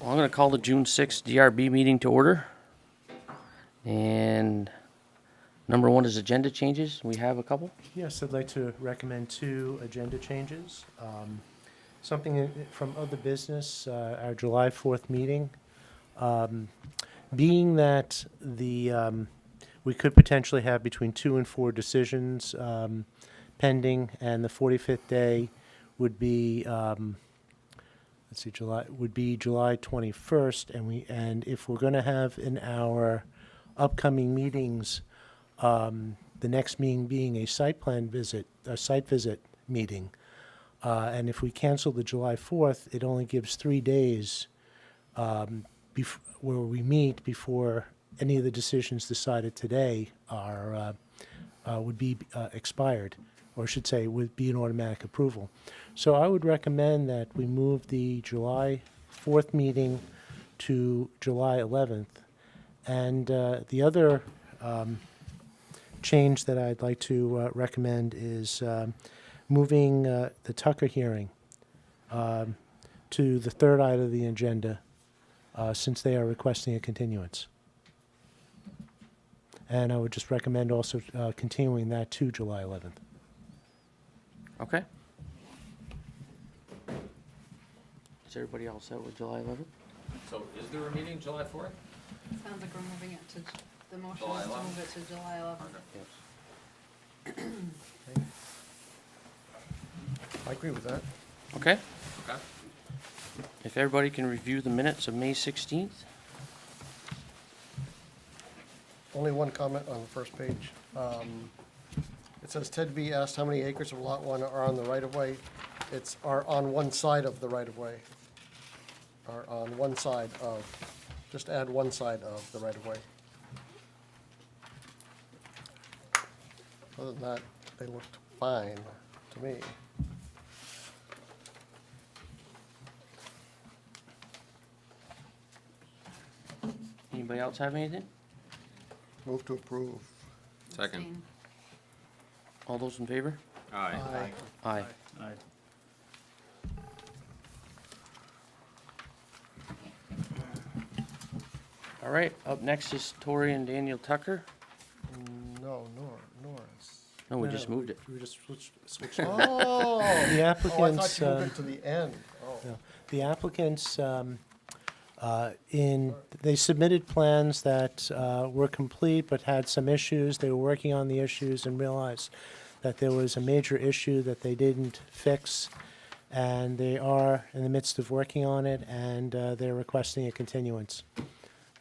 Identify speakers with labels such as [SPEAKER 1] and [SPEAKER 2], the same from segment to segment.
[SPEAKER 1] Well, I'm going to call the June 6th DRB meeting to order. And number one is agenda changes. We have a couple.
[SPEAKER 2] Yes, I'd like to recommend two agenda changes. Something from other business, our July 4th meeting. Being that we could potentially have between 2 and 4 decisions pending, and the 45th day would be, July 21st, and if we're going to have in our upcoming meetings, the next meeting being a site visit meeting. And if we cancel the July 4th, it only gives 3 days where we meet before any of the decisions decided today would be expired, or I should say, would be an automatic approval. So I would recommend that we move the July 4th meeting to July 11th. And the other change that I'd like to recommend is moving the Tucker hearing to the third item of the agenda, since they are requesting a continuance. And I would just recommend also continuing that to July 11th.
[SPEAKER 1] Okay. Is everybody all set with July 11th?
[SPEAKER 3] So is there a meeting July 4th?
[SPEAKER 4] Sounds like we're moving it to, the motion
[SPEAKER 3] July
[SPEAKER 4] is to
[SPEAKER 3] 11th?
[SPEAKER 4] move it to July 11th.
[SPEAKER 1] Yes.
[SPEAKER 5] I agree with that.
[SPEAKER 1] Okay.
[SPEAKER 3] Okay.
[SPEAKER 1] If everybody can review the minutes of May 16th.
[SPEAKER 5] Only one comment on the first page. It says Ted B. asked how many acres of Lot 1 are on the right-of-way. Are on one side of the right-of-way. Are on one side of, just add one side of the right-of-way. Other than that, they looked fine to me.
[SPEAKER 1] Anybody else have anything?
[SPEAKER 5] Move to approve.
[SPEAKER 3] Second.
[SPEAKER 4] Abstain.
[SPEAKER 1] All those in favor?
[SPEAKER 3] Aye.
[SPEAKER 1] Aye. All right, up next is Tori and Daniel Tucker.
[SPEAKER 5] No, Norris.
[SPEAKER 1] No, we
[SPEAKER 2] No,
[SPEAKER 1] just moved it.
[SPEAKER 2] We just switched.
[SPEAKER 5] Oh!
[SPEAKER 2] The
[SPEAKER 5] Oh, I
[SPEAKER 2] applicants,
[SPEAKER 5] thought you moved it to the end. Oh.
[SPEAKER 2] no, the applicants, they submitted plans that were complete but had some issues. They were working on the issues and realized that there was a major issue that they didn't fix, and they are in the midst of working on it, and they're requesting a continuance.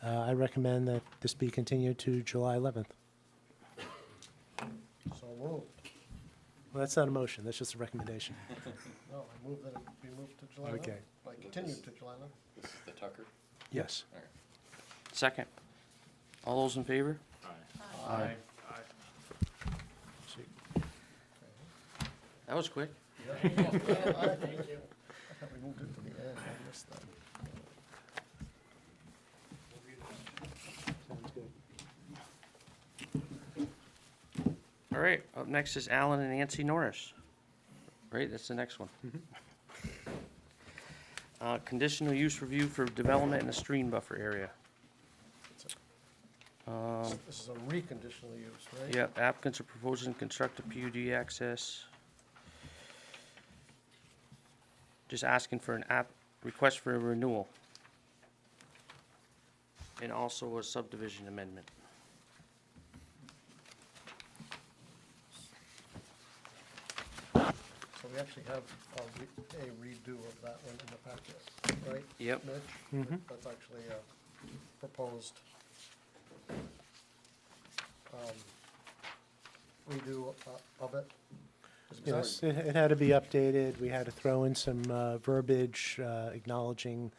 [SPEAKER 2] I recommend that this be continued to July 11th.
[SPEAKER 5] So moved.
[SPEAKER 2] Well, that's not a motion, that's just a recommendation.
[SPEAKER 5] No, I moved that it be moved to July 11th.
[SPEAKER 2] Okay.
[SPEAKER 5] I continued to July 11th.
[SPEAKER 3] This is the Tucker?
[SPEAKER 2] Yes.
[SPEAKER 3] All right.
[SPEAKER 1] Second. All those in favor? Aye. That was quick.
[SPEAKER 5] Thank you. I thought we moved it to the end. I missed that.
[SPEAKER 2] Sounds good.
[SPEAKER 1] All right, up next is Alan and Nancy Norris. Right, that's the next one. Conditional use review for development in a stream buffer area.
[SPEAKER 5] This is a reconditional use, right?
[SPEAKER 1] Yep, applicants are proposing to construct a PUD access. Just asking for an request for a renewal. And also a subdivision amendment.
[SPEAKER 5] So we actually have a redo of that one in the packet, right?
[SPEAKER 1] Yep.
[SPEAKER 5] Mitch? That's actually a proposed redo of it.
[SPEAKER 2] Yes, it had to be updated. We had to throw in some verbiage acknowledging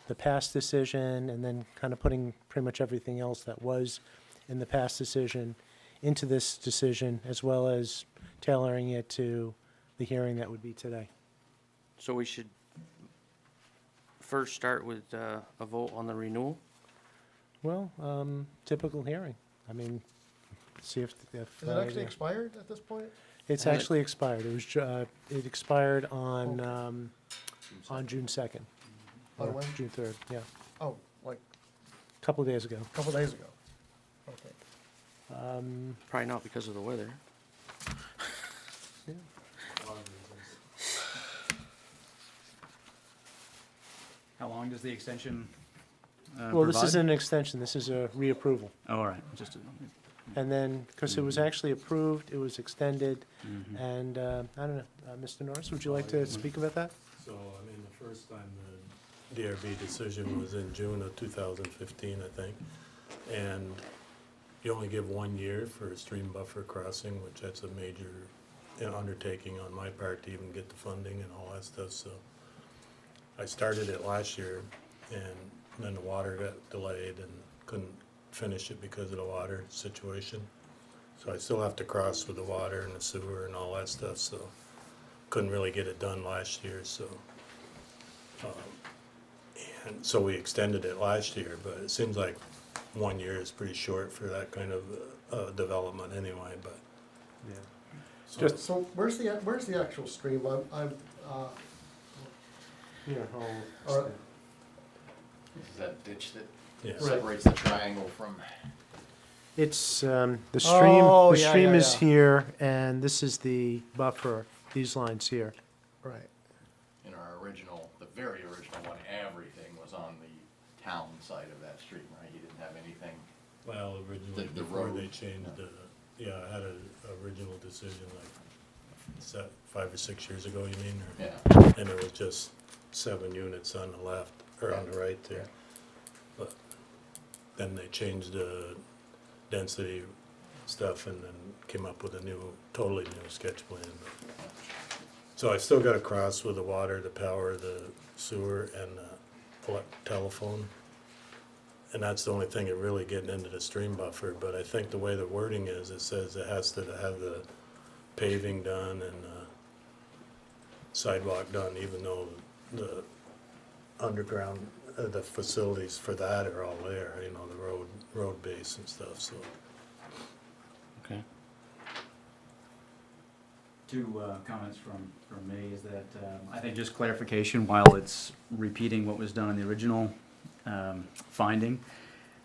[SPEAKER 2] the past decision, and then kind of putting pretty much everything else that was in the past decision into this decision, as well as tailoring it to the hearing that would be today.
[SPEAKER 1] So we should first start with a vote on the renewal.
[SPEAKER 2] Well, typical hearing. I mean, see if
[SPEAKER 5] Is it actually expired at this point?
[SPEAKER 2] it's actually expired. It was it expired on June 2nd.
[SPEAKER 5] On
[SPEAKER 2] or
[SPEAKER 5] when?
[SPEAKER 2] June 3rd, yeah,
[SPEAKER 5] Oh, like
[SPEAKER 2] a couple of days ago.
[SPEAKER 5] a couple days ago. Okay.
[SPEAKER 1] Probably not because of the weather.
[SPEAKER 2] Yeah.
[SPEAKER 6] How long does the extension
[SPEAKER 2] Well, this
[SPEAKER 6] provide?
[SPEAKER 2] isn't an extension, this is a reapproval.
[SPEAKER 6] Oh, all right, just,
[SPEAKER 2] And then, because it was actually approved, it was extended,
[SPEAKER 6] mhm.
[SPEAKER 2] and, I don't know, Mr. Norris, would you like to speak about that?
[SPEAKER 7] So, I mean, the first time the DRB decision was in June of 2015, I think. And you only give 1 year for a stream buffer crossing, which that's a major undertaking on my part to even get the funding and all that stuff, so. I started it last year, and then the water got delayed and couldn't finish it because of the water situation. So I still have to cross with the water and the sewer and all that stuff, so couldn't really get it done last year, so. And so we extended it last year, but it seems like 1 year is pretty short for that kind of development anyway, but.
[SPEAKER 2] Yeah. Just-
[SPEAKER 5] So where's the actual stream?
[SPEAKER 2] Here,
[SPEAKER 5] All right.
[SPEAKER 3] This is that ditch that
[SPEAKER 7] Yeah.
[SPEAKER 3] separates the triangle from,
[SPEAKER 2] It's, the
[SPEAKER 5] Oh,
[SPEAKER 2] the
[SPEAKER 5] yeah,
[SPEAKER 2] stream
[SPEAKER 5] yeah,
[SPEAKER 2] is
[SPEAKER 5] yeah.
[SPEAKER 2] here, and this is the buffer, these lines here.
[SPEAKER 5] Right.
[SPEAKER 3] in our original, the very original one, everything was on the town side of that street, right? You didn't have anything.
[SPEAKER 7] Well, originally,
[SPEAKER 3] The
[SPEAKER 7] before they
[SPEAKER 3] road,
[SPEAKER 7] changed
[SPEAKER 3] yeah.
[SPEAKER 7] I had an original decision like, 5 or 6 years ago, you mean? Or-
[SPEAKER 3] Yeah.
[SPEAKER 7] And it was just 7 units on the left, or on the right there. But then they changed the density stuff and then came up with a totally new sketch plan. So I still gotta cross with the water, the power, the sewer, and the telephone. And that's the only thing that really getting into the stream buffer, but I think the way the wording is, it says it has to have the paving done and sidewalk done, even though the underground, the facilities for that are all there, you know, the road base and stuff, so.
[SPEAKER 1] Okay.
[SPEAKER 6] Two comments from me is that I think just clarification, while it's repeating what was done in the original finding,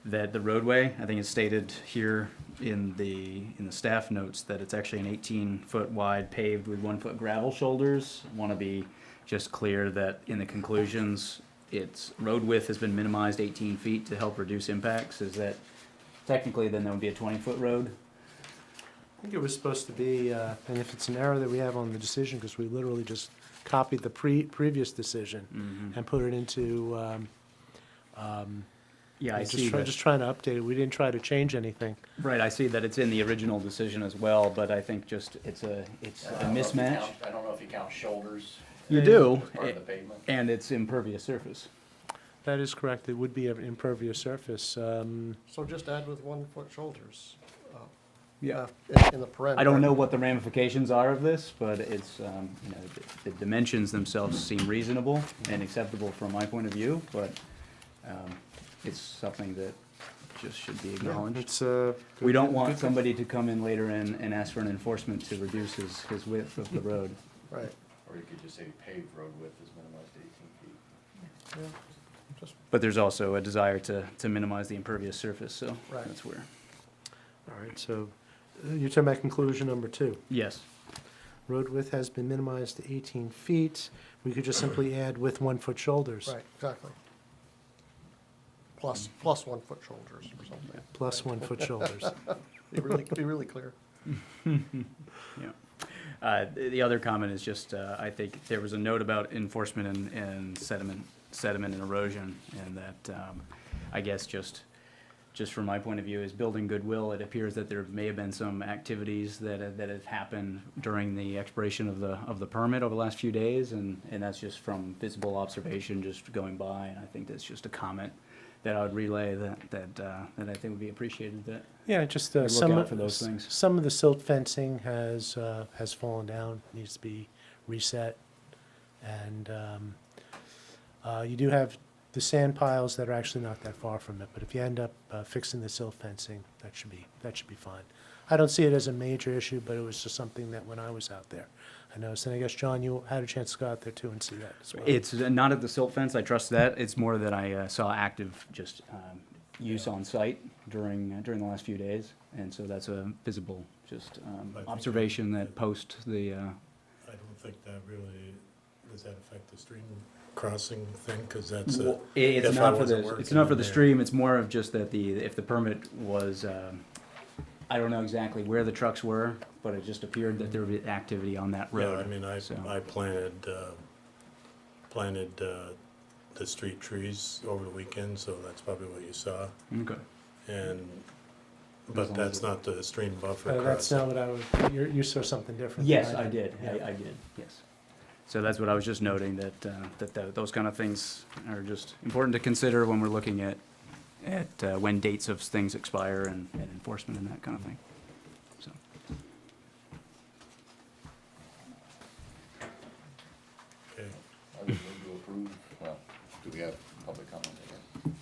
[SPEAKER 6] that the roadway, I think it's stated here in the staff notes that it's actually an 18-foot wide paved with 1-foot gravel shoulders. Want to be just clear that in the conclusions, its road width has been minimized 18 feet to help reduce impacts. Is that technically then there would be a 20-foot road?
[SPEAKER 2] I think it was supposed to be, and if it's an error that we have on the decision, because we literally just copied the previous decision and put it into,
[SPEAKER 6] Yeah, I see that.
[SPEAKER 2] just trying to update it. We didn't try to change anything.
[SPEAKER 6] Right, I see that it's in the original decision as well, but I think just it's a mismatch.
[SPEAKER 3] I don't know if you count shoulders
[SPEAKER 6] You do,
[SPEAKER 3] as part of the pavement.
[SPEAKER 6] and it's impervious surface.
[SPEAKER 2] That is correct. It would be an impervious surface.
[SPEAKER 5] So just add with 1 foot shoulders.
[SPEAKER 6] Yeah.
[SPEAKER 5] In the perimeter.
[SPEAKER 6] I don't know what the ramifications are of this, but it's, you know, the dimensions themselves seem reasonable and acceptable from my point of view, but it's something that just should be acknowledged.
[SPEAKER 2] It's,
[SPEAKER 6] We don't want somebody to come in later and ask for an enforcement to reduce his width of the road.
[SPEAKER 5] Right.
[SPEAKER 3] Or you could just say paved road width is minimized to 18 feet.
[SPEAKER 5] Yeah. Just,
[SPEAKER 6] But there's also a desire to minimize the impervious surface, so
[SPEAKER 5] Right.
[SPEAKER 6] that's where.
[SPEAKER 2] all right, so you're talking about conclusion number 2.
[SPEAKER 6] Yes,
[SPEAKER 2] Road width has been minimized to 18 feet. We could just simply add with 1-foot shoulders.
[SPEAKER 5] right, exactly. Plus 1 foot shoulders or something.
[SPEAKER 2] Plus 1-foot shoulders.
[SPEAKER 5] Be really clear.
[SPEAKER 6] yeah. The other comment is just, I think there was a note about enforcement and sediment and erosion, and that, I guess just from my point of view, is building goodwill. It appears that there may have been some activities that have happened during the expiration of the permit over the last few days, and that's just from visible observation, just going by, and I think that's just a comment that I would relay that I think would be appreciated, that
[SPEAKER 2] Yeah, just
[SPEAKER 6] look
[SPEAKER 2] some
[SPEAKER 6] out
[SPEAKER 2] of
[SPEAKER 6] for those things.
[SPEAKER 2] Some of the silt fencing has fallen down, needs to be reset. And you do have the sand piles that are actually not that far from it, but if you end up fixing the silt fencing, that should be fine. I don't see it as a major issue, but it was just something that when I was out there, I noticed. And I guess, John, you had a chance to go out there too and see that as well.
[SPEAKER 6] It's not at the silt fence, I trust that. It's more that I saw active just use on site during the last few days. And so that's a visible just
[SPEAKER 7] think
[SPEAKER 6] observation that post the,
[SPEAKER 7] I don't think that really, does that affect the stream crossing thing? Because that's a.
[SPEAKER 6] well, it's
[SPEAKER 7] if I
[SPEAKER 6] not for
[SPEAKER 7] wasn't
[SPEAKER 6] the, it's
[SPEAKER 7] working
[SPEAKER 6] not for
[SPEAKER 7] in
[SPEAKER 6] the
[SPEAKER 7] there.
[SPEAKER 6] stream, it's more of just that if the permit was, I don't know exactly where the trucks were, but it just appeared that there would be activity on that
[SPEAKER 7] Yeah,
[SPEAKER 6] road.
[SPEAKER 7] I mean, I
[SPEAKER 6] so.
[SPEAKER 7] planted the street trees over the weekend, so that's probably what you saw.
[SPEAKER 6] Okay.
[SPEAKER 7] And,
[SPEAKER 6] As
[SPEAKER 7] but
[SPEAKER 6] long
[SPEAKER 7] that's
[SPEAKER 6] as
[SPEAKER 7] not the stream buffer
[SPEAKER 2] That's
[SPEAKER 7] crossing.
[SPEAKER 2] not what I was, you saw something different. than
[SPEAKER 6] Yes, I did,
[SPEAKER 2] Yeah.
[SPEAKER 6] I did, yes. So that's what I was just noting, that those kind of things are just important to consider when we're looking at when dates of things expire and enforcement and that kind of thing, so.
[SPEAKER 7] Okay.
[SPEAKER 3] I would move to approve, well, do we have public comment again?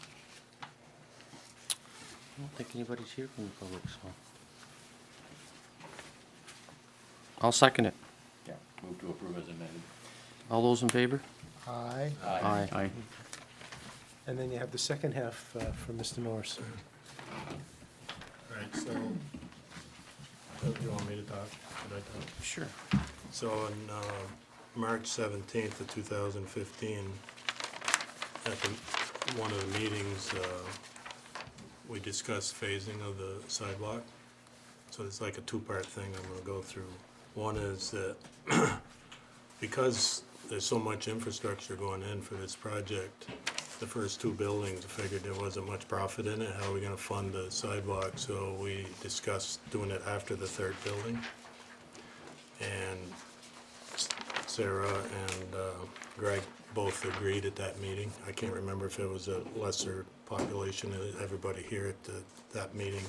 [SPEAKER 1] I don't think anybody's here from the public, so. I'll second it.
[SPEAKER 3] Yeah, move to approve as amended.
[SPEAKER 1] All those in favor?
[SPEAKER 2] Aye.
[SPEAKER 1] Aye.
[SPEAKER 6] Aye.
[SPEAKER 2] And then you have the second half from Mr. Norris.
[SPEAKER 7] All right, so, you want me to talk? Should I talk?
[SPEAKER 1] Sure.
[SPEAKER 7] So on March 17th of 2015, at one of the meetings, we discussed phasing of the sidewalk. So it's like a two-part thing I'm going to go through. One is that because there's so much infrastructure going in for this project, the first two buildings, I figured there wasn't much profit in it. How are we going to fund the sidewalk? So we discussed doing it after the third building. And Sarah and Greg both agreed at that meeting. I can't remember if it was a lesser population, everybody here at that meeting.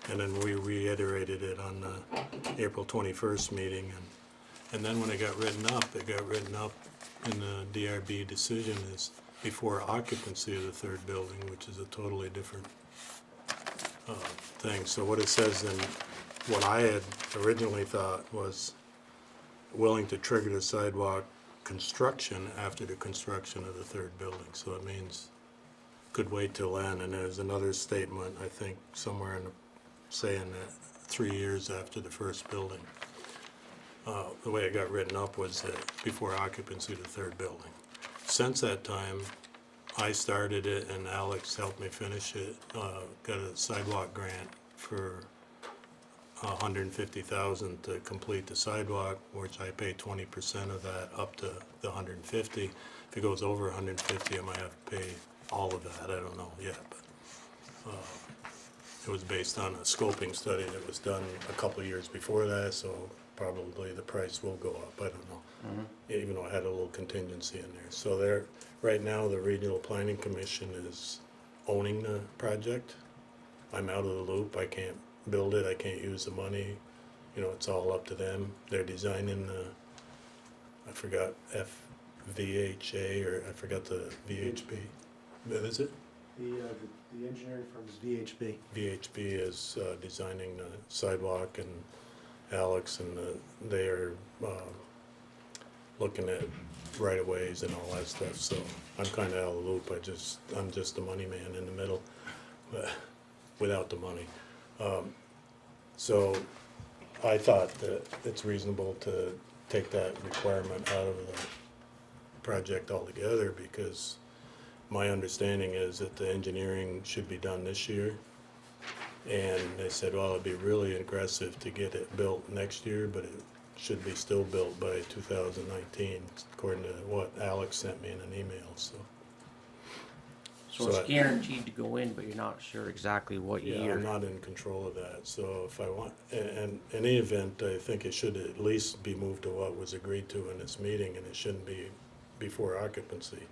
[SPEAKER 7] And then we reiterated it on the April 21st meeting. And then when it got written up in the DRB decision is before occupancy of the third building, which is a totally different thing. So what it says in, what I had originally thought was willing to trigger the sidewalk construction after the construction of the third building. So it means could wait till then. And there's another statement, I think, somewhere in the, saying that 3 years after the first building. The way it got written up was that before occupancy of the third building. Since that time, I started it and Alex helped me finish it. Got a sidewalk grant for $150,000 to complete the sidewalk, which I pay 20% of that up to the 150. If it goes over 150, I might have to pay all of that. I don't know yet, but it was based on a scoping study that was done a couple of years before that, so probably the price will go up. I don't know. Even though I had a little contingency in there. So there, right now, the Regional Planning Commission is owning the project. I'm out of the loop. I can't build it. I can't use the money. You know, it's all up to them. They're designing the, I forgot FVHA, or I forgot the VHB. What is it?
[SPEAKER 2] The engineering firm is VHB.
[SPEAKER 7] VHB is designing the sidewalk, and Alex and they are looking at right-of-ways and all that stuff, so I'm kinda out of the loop. I'm just the money man in the middle, but without the money. So I thought that it's reasonable to take that requirement out of the project altogether, because my understanding is that the engineering should be done this year. And they said, well, it'd be really aggressive to get it built next year, but it should be still built by 2019, according to what Alex sent me in an email, so.
[SPEAKER 1] So it's guaranteed to go in, but you're not sure exactly what
[SPEAKER 7] Yeah,
[SPEAKER 1] year.
[SPEAKER 7] I'm not in control of that, so if I want, and in any event, I think it should at least be moved to what was agreed to in this meeting, and it shouldn't be before occupancy.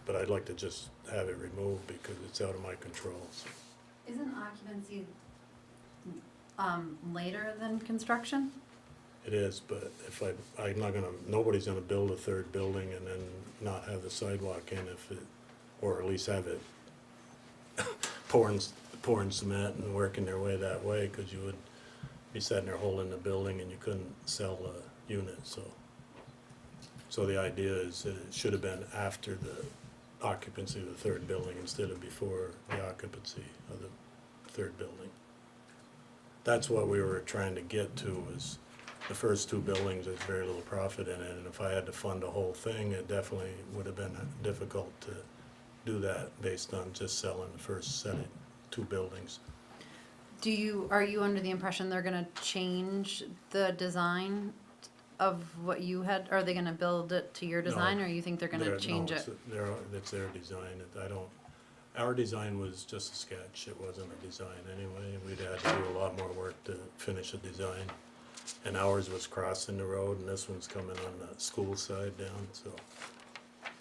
[SPEAKER 7] But I'd like to just have it removed because it's out of my control. So.
[SPEAKER 4] Isn't occupancy, later than construction?
[SPEAKER 7] It is, but if I'm not gonna, nobody's gonna build a third building and then not have the sidewalk in if it or at least have it pouring cement and working their way that way, because you would be sitting there holding the building and you couldn't sell a unit, so. So the idea is that it should have been after the occupancy of the third building instead of before the occupancy of the third building. That's what we were trying to get to, was the first two buildings, there's very little profit in it, and if I had to fund the whole thing, it definitely would have been difficult to do that based on just selling the first set of two buildings.
[SPEAKER 4] Are you under the impression they're gonna change the design of what you had? Are they gonna build it to your design, or you think they're gonna change it?
[SPEAKER 7] It's their design. Our design was just a sketch. It wasn't a design anyway. We'd had to do a lot more work to finish a design. And ours was crossing the road, and this one's coming on the school side down, so,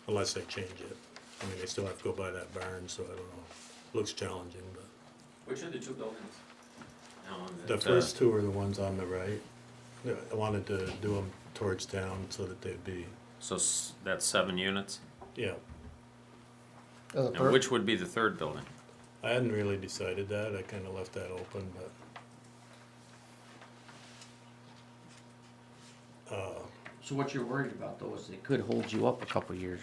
[SPEAKER 7] unless they change it. I mean, they still have to go by that barn, so I don't know. Looks challenging, but.
[SPEAKER 8] Which are the two buildings?
[SPEAKER 7] The first two are the ones on the right. Yeah, I wanted to do them towards town so that they'd be,
[SPEAKER 8] So that's 7 units?
[SPEAKER 7] yeah.
[SPEAKER 5] And the
[SPEAKER 8] And
[SPEAKER 5] third,
[SPEAKER 8] which would be the third building?
[SPEAKER 7] I hadn't really decided that. I kinda left that open, but.
[SPEAKER 1] So what you're worried about though is it could hold you up a couple years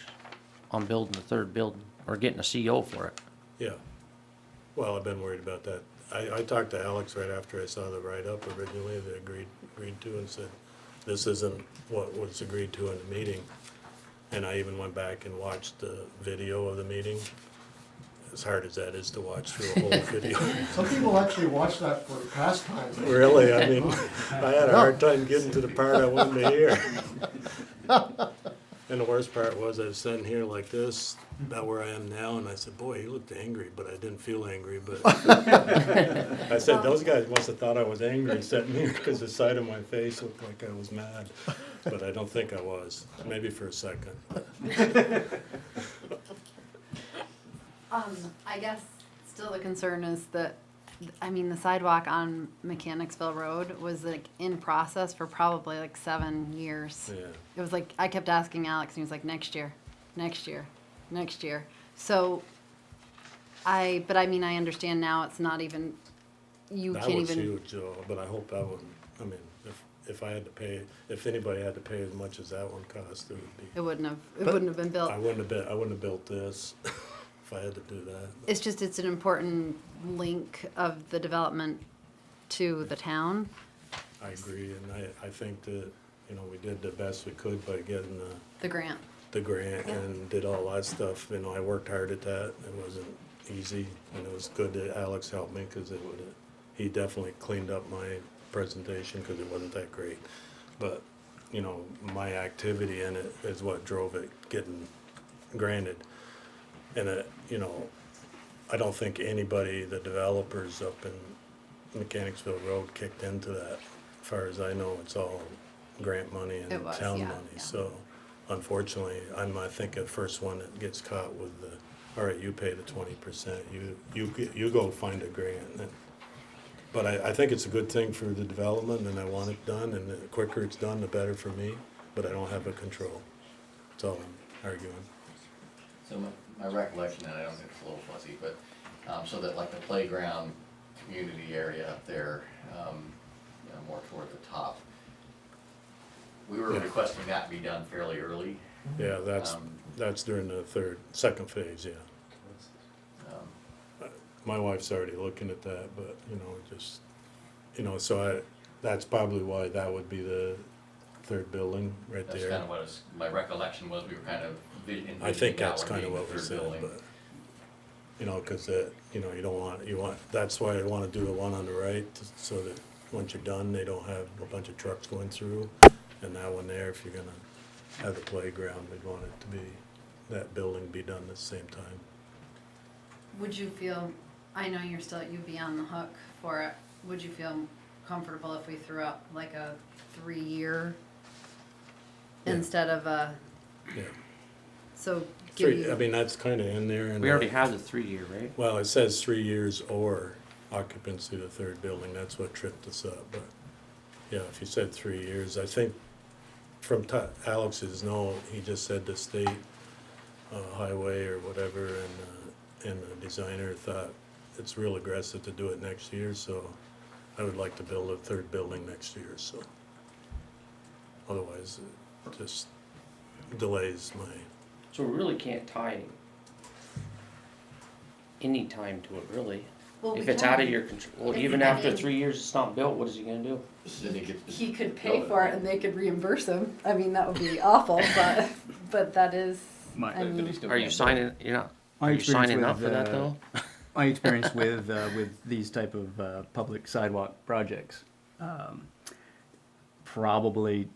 [SPEAKER 1] on building the third building or getting a CO for it.
[SPEAKER 7] Yeah. Well, I've been worried about that. I talked to Alex right after I saw the write-up originally, they agreed to, and said, this isn't what was agreed to in the meeting. And I even went back and watched the video of the meeting, as hard as that is to watch through a whole video.
[SPEAKER 5] some people actually watch that for pastime.
[SPEAKER 7] Really, I mean, I had a hard time getting to the part I wanted to hear. And the worst part was I was sitting here like this, about where I am now, and I said, boy, he looked angry, but I didn't feel angry, but. I said, those guys must have thought I was angry sitting here, because the side of my face looked like I was mad. But I don't think I was, maybe for a second.
[SPEAKER 4] I guess still the concern is that, I mean, the sidewalk on Mechanicsville Road was like in process for probably like 7 years.
[SPEAKER 7] Yeah.
[SPEAKER 4] It was like, I kept asking Alex, and he was like, next year, next year, next year. So but I mean, I understand now it's not even, you
[SPEAKER 7] That
[SPEAKER 4] can't
[SPEAKER 7] was
[SPEAKER 4] even.
[SPEAKER 7] huge, but I hope that wouldn't, I mean, if I had to pay, if anybody had to pay as much as that one cost, it would be.
[SPEAKER 4] It wouldn't have been built.
[SPEAKER 7] I wouldn't have built this if I had to do that.
[SPEAKER 4] It's just, it's an important link of the development to the town.
[SPEAKER 7] I agree, and I think that, we did the best we could by getting
[SPEAKER 4] The grant.
[SPEAKER 7] the grant and did all that stuff. I worked hard at that. It wasn't easy, and it was good that Alex helped me, because he definitely cleaned up my presentation, because it wasn't that great. But, my activity in it is what drove it getting granted. And I don't think anybody, the developers up in Mechanicsville Road kicked into that. As far as I know, it's all grant money and
[SPEAKER 4] It was,
[SPEAKER 7] town
[SPEAKER 4] yeah,
[SPEAKER 7] money.
[SPEAKER 4] yeah.
[SPEAKER 7] So unfortunately, I think the first one that gets caught with all right, you pay the 20%, you go find a grant. But I think it's a good thing for the development, and I want it done, and the quicker it's done, the better for me, but I don't have a control. That's all I'm arguing.
[SPEAKER 3] So my recollection, and I don't get a little fuzzy, but, so that like the playground community area up there, more toward the top, we were
[SPEAKER 7] Yeah.
[SPEAKER 3] requesting that be done fairly early.
[SPEAKER 7] Yeah, that's during the second phase, yeah.
[SPEAKER 3] Um,
[SPEAKER 7] My wife's already looking at that, but, so that's probably why that would be the third building right
[SPEAKER 3] That's
[SPEAKER 7] there.
[SPEAKER 3] kind of what my recollection was, we were kind of envisioning
[SPEAKER 7] I think
[SPEAKER 3] that
[SPEAKER 7] that's
[SPEAKER 3] one
[SPEAKER 7] kind of
[SPEAKER 3] being
[SPEAKER 7] what
[SPEAKER 3] the
[SPEAKER 7] we
[SPEAKER 3] third
[SPEAKER 7] said,
[SPEAKER 3] building.
[SPEAKER 7] but, cause you want, that's why I wanna do the one on the right, so that once you're done, they don't have a bunch of trucks going through. And that one there, if you're gonna have the playground, we'd want it to be, that building be done at the same time.
[SPEAKER 4] Would you feel, I know you'd be on the hook for it, would you feel comfortable if we threw up like a 3-year
[SPEAKER 7] Yeah.
[SPEAKER 4] instead of a,
[SPEAKER 7] Yeah.
[SPEAKER 4] so give
[SPEAKER 7] I
[SPEAKER 4] you,
[SPEAKER 7] mean, that's kinda in there, and.
[SPEAKER 1] We already have the 3-year, right?
[SPEAKER 7] Well, it says 3 years or occupancy of the third building, that's what tripped us up, but, yeah, if you said 3 years, I think from Alex's note, he just said the state highway or whatever, and the designer thought it's real aggressive to do it next year, so I would like to build a third building next year, so. Otherwise, it just delays my,
[SPEAKER 1] So we really can't tie any time to it, really.
[SPEAKER 4] Well,
[SPEAKER 1] If
[SPEAKER 4] we
[SPEAKER 1] it's out of
[SPEAKER 4] can.
[SPEAKER 1] your control, well,
[SPEAKER 4] If-
[SPEAKER 1] even
[SPEAKER 4] I
[SPEAKER 1] after
[SPEAKER 4] mean-
[SPEAKER 1] 3 years it's not built, what is he gonna do?
[SPEAKER 3] Then he gets to
[SPEAKER 4] He could
[SPEAKER 3] build
[SPEAKER 4] pay for it and they could reimburse him. I mean, that would be awful, but that is,
[SPEAKER 6] My-
[SPEAKER 4] I
[SPEAKER 3] But he
[SPEAKER 4] mean,
[SPEAKER 3] still
[SPEAKER 1] Are you
[SPEAKER 3] can't build it.
[SPEAKER 1] signing, you're not,
[SPEAKER 6] My
[SPEAKER 1] are you
[SPEAKER 6] experience
[SPEAKER 1] signing
[SPEAKER 6] with,
[SPEAKER 1] up for that though?
[SPEAKER 6] My experience with these type of public sidewalk projects, probably,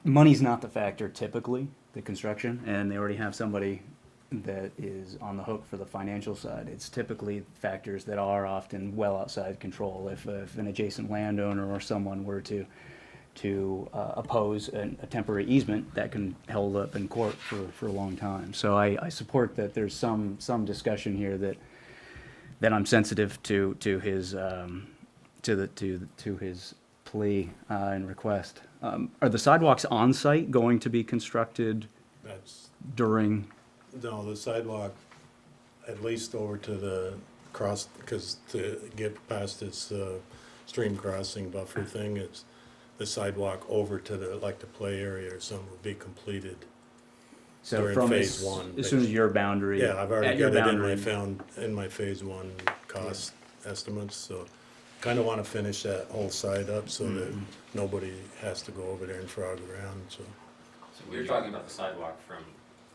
[SPEAKER 6] money's not the factor typically, the construction, and they already have somebody that is on the hook for the financial side. It's typically factors that are often well outside control. If an adjacent landowner or someone were to oppose a temporary easement, that can held up in court for a long time. So I support that there's some discussion here that I'm sensitive to his to his plea and request. Are the sidewalks on site going to be constructed
[SPEAKER 7] that's,
[SPEAKER 6] during?
[SPEAKER 7] no, the sidewalk, at least over to the cross, because to get past this, stream crossing buffer thing, it's the sidewalk over to the, like the play area or something will be completed.
[SPEAKER 6] So
[SPEAKER 7] During
[SPEAKER 6] from
[SPEAKER 7] phase
[SPEAKER 6] as,
[SPEAKER 7] one,
[SPEAKER 6] as soon as your boundary.
[SPEAKER 7] Yeah, I've already
[SPEAKER 6] at your
[SPEAKER 7] got it in
[SPEAKER 6] boundary.
[SPEAKER 7] in my phase one cost estimates, so kinda wanna finish that whole side up so that
[SPEAKER 6] Mm-hmm.
[SPEAKER 7] nobody has to go over there and frog around, so.
[SPEAKER 8] So you're talking about the sidewalk from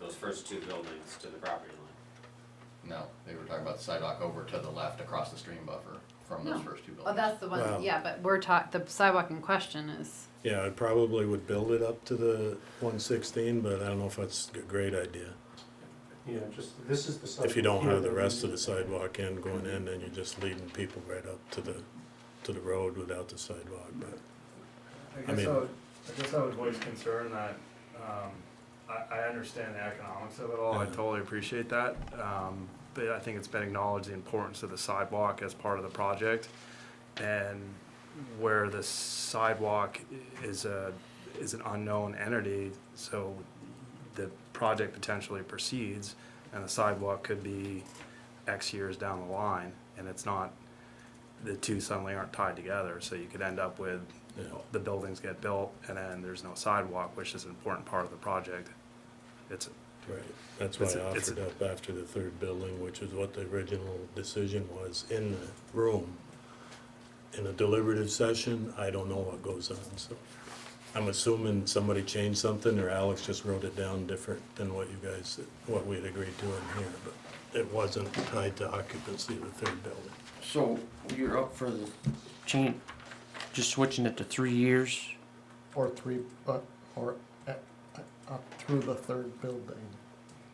[SPEAKER 8] those first two buildings to the property line?
[SPEAKER 3] No, they were talking about the sidewalk over to the left across the stream buffer from those
[SPEAKER 4] No.
[SPEAKER 3] first two
[SPEAKER 4] oh,
[SPEAKER 3] buildings.
[SPEAKER 4] that's the one,
[SPEAKER 7] Wow.
[SPEAKER 4] yeah, but the sidewalk in question is,
[SPEAKER 7] Yeah, I probably would build it up to the 116, but I don't know if that's a great idea.
[SPEAKER 2] Yeah, just, this is the sidewalk.
[SPEAKER 7] If you don't
[SPEAKER 2] here
[SPEAKER 7] have the
[SPEAKER 2] that
[SPEAKER 7] rest
[SPEAKER 2] we-
[SPEAKER 7] of the sidewalk in going in, then you're just leading people right up to the road without the sidewalk, but,
[SPEAKER 9] I
[SPEAKER 7] mean-
[SPEAKER 9] guess I would voice concern that, I understand the economics of it all, I
[SPEAKER 7] Yeah.
[SPEAKER 9] totally appreciate that. But I think it's been acknowledged the importance of the sidewalk as part of the project. And where the sidewalk is an unknown entity, so the project potentially proceeds and the sidewalk could be X years down the line, and it's not, the two suddenly aren't tied together, so you could end up with,
[SPEAKER 7] yeah.
[SPEAKER 9] the buildings get built and then there's no sidewalk, which is an important part of the project. It's,
[SPEAKER 7] Right, that's why I
[SPEAKER 9] It's a-
[SPEAKER 7] offered up after the third building, which is what the original decision was in the room. In a deliberative session, I don't know what goes on, so. I'm assuming somebody changed something, or Alex just wrote it down different than what you guys, what we had agreed to in here, but it wasn't tied to occupancy of the third building.
[SPEAKER 1] So you're up for the change, just switching it to 3 years?
[SPEAKER 5] Or three, or up through the third building.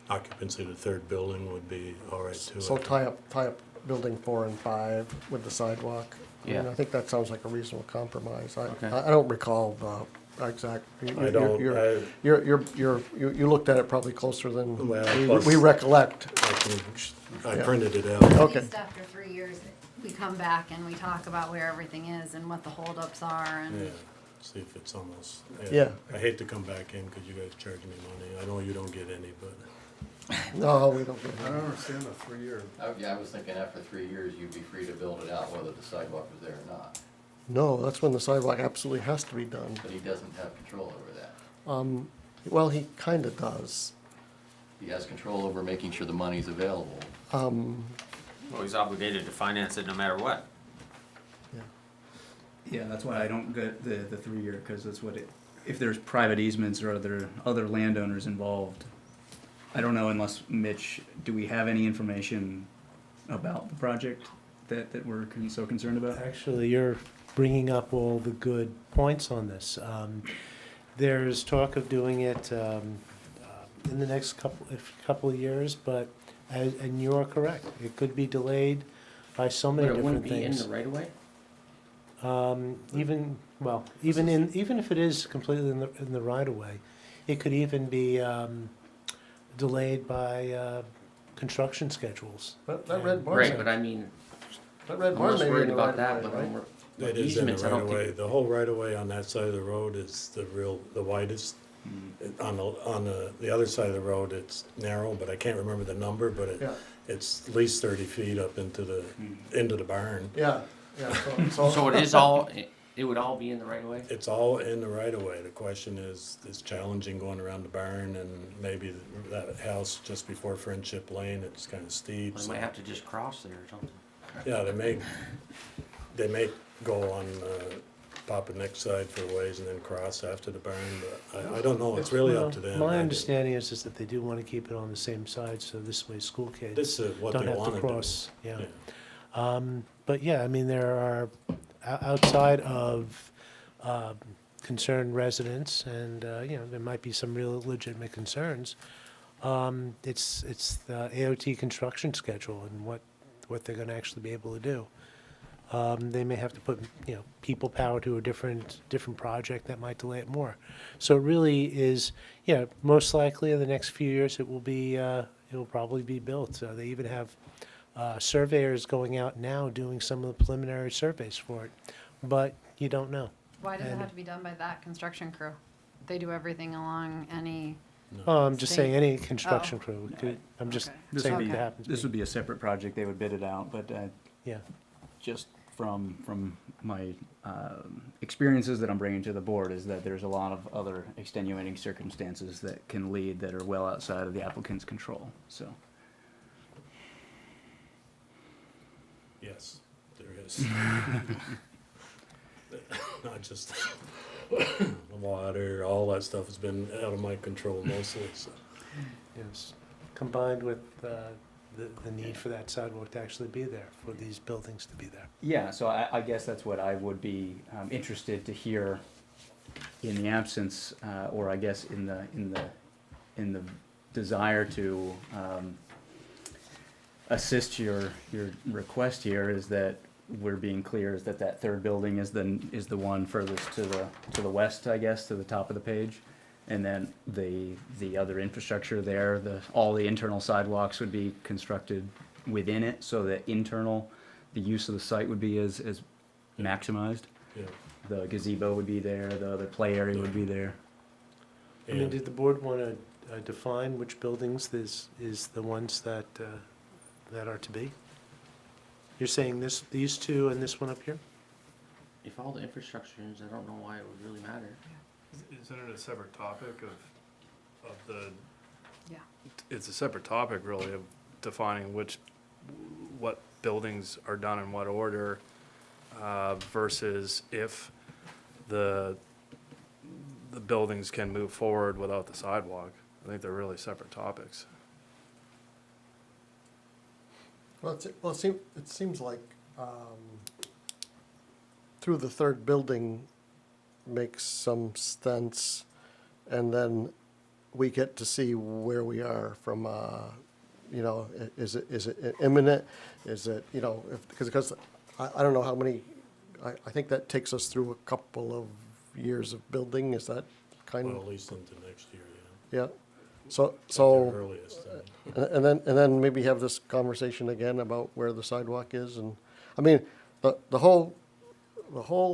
[SPEAKER 7] Occupancy of the third building would be all right too.
[SPEAKER 5] So tie up building 4 and 5 with the sidewalk. I mean,
[SPEAKER 1] Yeah.
[SPEAKER 5] I think that sounds like a reasonable compromise.
[SPEAKER 1] Okay.
[SPEAKER 5] I don't recall the exact.
[SPEAKER 7] I don't,
[SPEAKER 5] You looked at it probably closer than
[SPEAKER 7] Well,
[SPEAKER 5] we
[SPEAKER 7] plus-
[SPEAKER 5] recollect.
[SPEAKER 7] I
[SPEAKER 5] Yeah.
[SPEAKER 7] printed it out.
[SPEAKER 4] at
[SPEAKER 5] Okay.
[SPEAKER 4] least after 3 years, we come back and we talk about where everything is and what the holdups are
[SPEAKER 7] Yeah,
[SPEAKER 4] and,
[SPEAKER 7] see if it's almost,
[SPEAKER 5] Yeah.
[SPEAKER 7] I hate to come back in because you guys charge me money. I know you don't get any, but
[SPEAKER 5] No, we don't.
[SPEAKER 9] I don't understand the 3 year.
[SPEAKER 3] Yeah, I was thinking after 3 years, you'd be free to build it out whether the sidewalk was there or not,
[SPEAKER 5] No, that's when the sidewalk absolutely has to be done.
[SPEAKER 3] but he doesn't have control over that.
[SPEAKER 5] Well, he kinda does.
[SPEAKER 3] He has control over making sure the money's available.
[SPEAKER 8] Well, he's obligated to finance it no matter what.
[SPEAKER 6] Yeah, that's why I don't get the 3 year, because that's what it, if there's private easements or other landowners involved, I don't know unless, Mitch, do we have any information about the project that we're so concerned about?
[SPEAKER 2] Actually, you're bringing up all the good points on this. There's talk of doing it in the next couple of years, but, and you're correct, it could be delayed by so many
[SPEAKER 1] But it
[SPEAKER 2] different
[SPEAKER 1] wouldn't be in
[SPEAKER 2] things.
[SPEAKER 1] the right of way?
[SPEAKER 2] Even if it is completely in the right of way, it could even be delayed by construction schedules.
[SPEAKER 5] That red barn.
[SPEAKER 1] Right, but I mean,
[SPEAKER 5] That red
[SPEAKER 1] I'm
[SPEAKER 5] barn
[SPEAKER 1] less
[SPEAKER 5] may be
[SPEAKER 1] worried
[SPEAKER 5] in the
[SPEAKER 1] about
[SPEAKER 5] right
[SPEAKER 1] that,
[SPEAKER 5] of
[SPEAKER 1] but
[SPEAKER 5] way,
[SPEAKER 1] when
[SPEAKER 5] right?
[SPEAKER 1] we're,
[SPEAKER 7] it is in the
[SPEAKER 1] easements, I
[SPEAKER 7] right
[SPEAKER 1] don't
[SPEAKER 7] of way.
[SPEAKER 1] think.
[SPEAKER 7] The whole right of way on that side of the road is the widest On the other side of the road, it's narrow, but I can't remember the number, but
[SPEAKER 5] Yeah.
[SPEAKER 7] it's at least 30 feet up into the barn.
[SPEAKER 5] Yeah, yeah,
[SPEAKER 1] So it is all, it would all be in the right of way?
[SPEAKER 7] It's all in the right of way. The question is, it's challenging going around the barn, and maybe that house just before Friendship Lane, it's kind of steep.
[SPEAKER 1] They
[SPEAKER 7] so-
[SPEAKER 1] might have to just cross there or something.
[SPEAKER 7] Yeah, they may go on Papa Nick's side for a ways and then cross after the barn, but I don't know, it's really up to them.
[SPEAKER 2] My understanding is that they do want to keep it on the same side, so this way school kids
[SPEAKER 7] This is what
[SPEAKER 2] don't
[SPEAKER 7] they
[SPEAKER 2] have
[SPEAKER 7] want
[SPEAKER 2] to
[SPEAKER 7] to do.
[SPEAKER 2] cross, yeah.
[SPEAKER 7] Yeah.
[SPEAKER 2] But yeah, I mean, there are, outside of concerned residents, and, you know, there might be some real legitimate concerns, it's the AOT construction schedule and what they're gonna actually be able to do. They may have to put, you know, people power to a different project that might delay it more. So it really is, yeah, most likely in the next few years, it will probably be built. They even have surveyors going out now doing some of the preliminary surveys for it, but you don't know.
[SPEAKER 4] Why does it
[SPEAKER 2] And-
[SPEAKER 4] have to be done by that construction crew? They do everything along any,
[SPEAKER 2] Oh, I'm just saying
[SPEAKER 4] State.
[SPEAKER 2] any construction
[SPEAKER 4] Oh.
[SPEAKER 2] crew. I'm just
[SPEAKER 4] Okay.
[SPEAKER 6] This
[SPEAKER 2] saying
[SPEAKER 6] would
[SPEAKER 2] it
[SPEAKER 6] be,
[SPEAKER 2] happens.
[SPEAKER 6] this would be a separate project, they would bid it out, but
[SPEAKER 2] Yeah.
[SPEAKER 6] just from my experiences that I'm bringing to the board is that there's a lot of other extenuating circumstances that can lead that are well outside of the applicant's control, so.
[SPEAKER 7] Yes, there is. Not just water, all that stuff has been out of my control mostly, so.
[SPEAKER 2] Yes, combined with the need for that sidewalk to actually be there, for these buildings to be there.
[SPEAKER 6] Yeah, so I guess that's what I would be interested to hear in the absence, or I guess in the desire to assist your request here, is that we're being clear is that that third building is the one furthest to the west, I guess, to the top of the page. And then the other infrastructure there, all the internal sidewalks would be constructed within it, so that the use of the site would be as maximized.
[SPEAKER 7] Yeah.
[SPEAKER 6] The gazebo would be there, the other play area would be there.
[SPEAKER 2] I mean,
[SPEAKER 7] And
[SPEAKER 2] did the board want to define which buildings is the ones that are to be? You're saying these two and this one up here?
[SPEAKER 1] If all the infrastructure is, I don't know why it would really matter.
[SPEAKER 9] Isn't it a separate topic of the,
[SPEAKER 4] yeah.
[SPEAKER 9] it's a separate topic really of defining what buildings are done in what order, versus if the buildings can move forward without the sidewalk. I think they're really separate topics.
[SPEAKER 5] Well, it seems like through the third building makes some sense, and then we get to see where we are from, you know, is it imminent? Is it, you know, because I don't know how many, I think that takes us through a couple of years of building, is that kind
[SPEAKER 7] well,
[SPEAKER 5] of,
[SPEAKER 7] at least into next year, yeah.
[SPEAKER 5] yeah? So,
[SPEAKER 7] At the
[SPEAKER 5] so.
[SPEAKER 7] earliest,
[SPEAKER 5] And then maybe have this conversation again about where the sidewalk is, and, I mean, the whole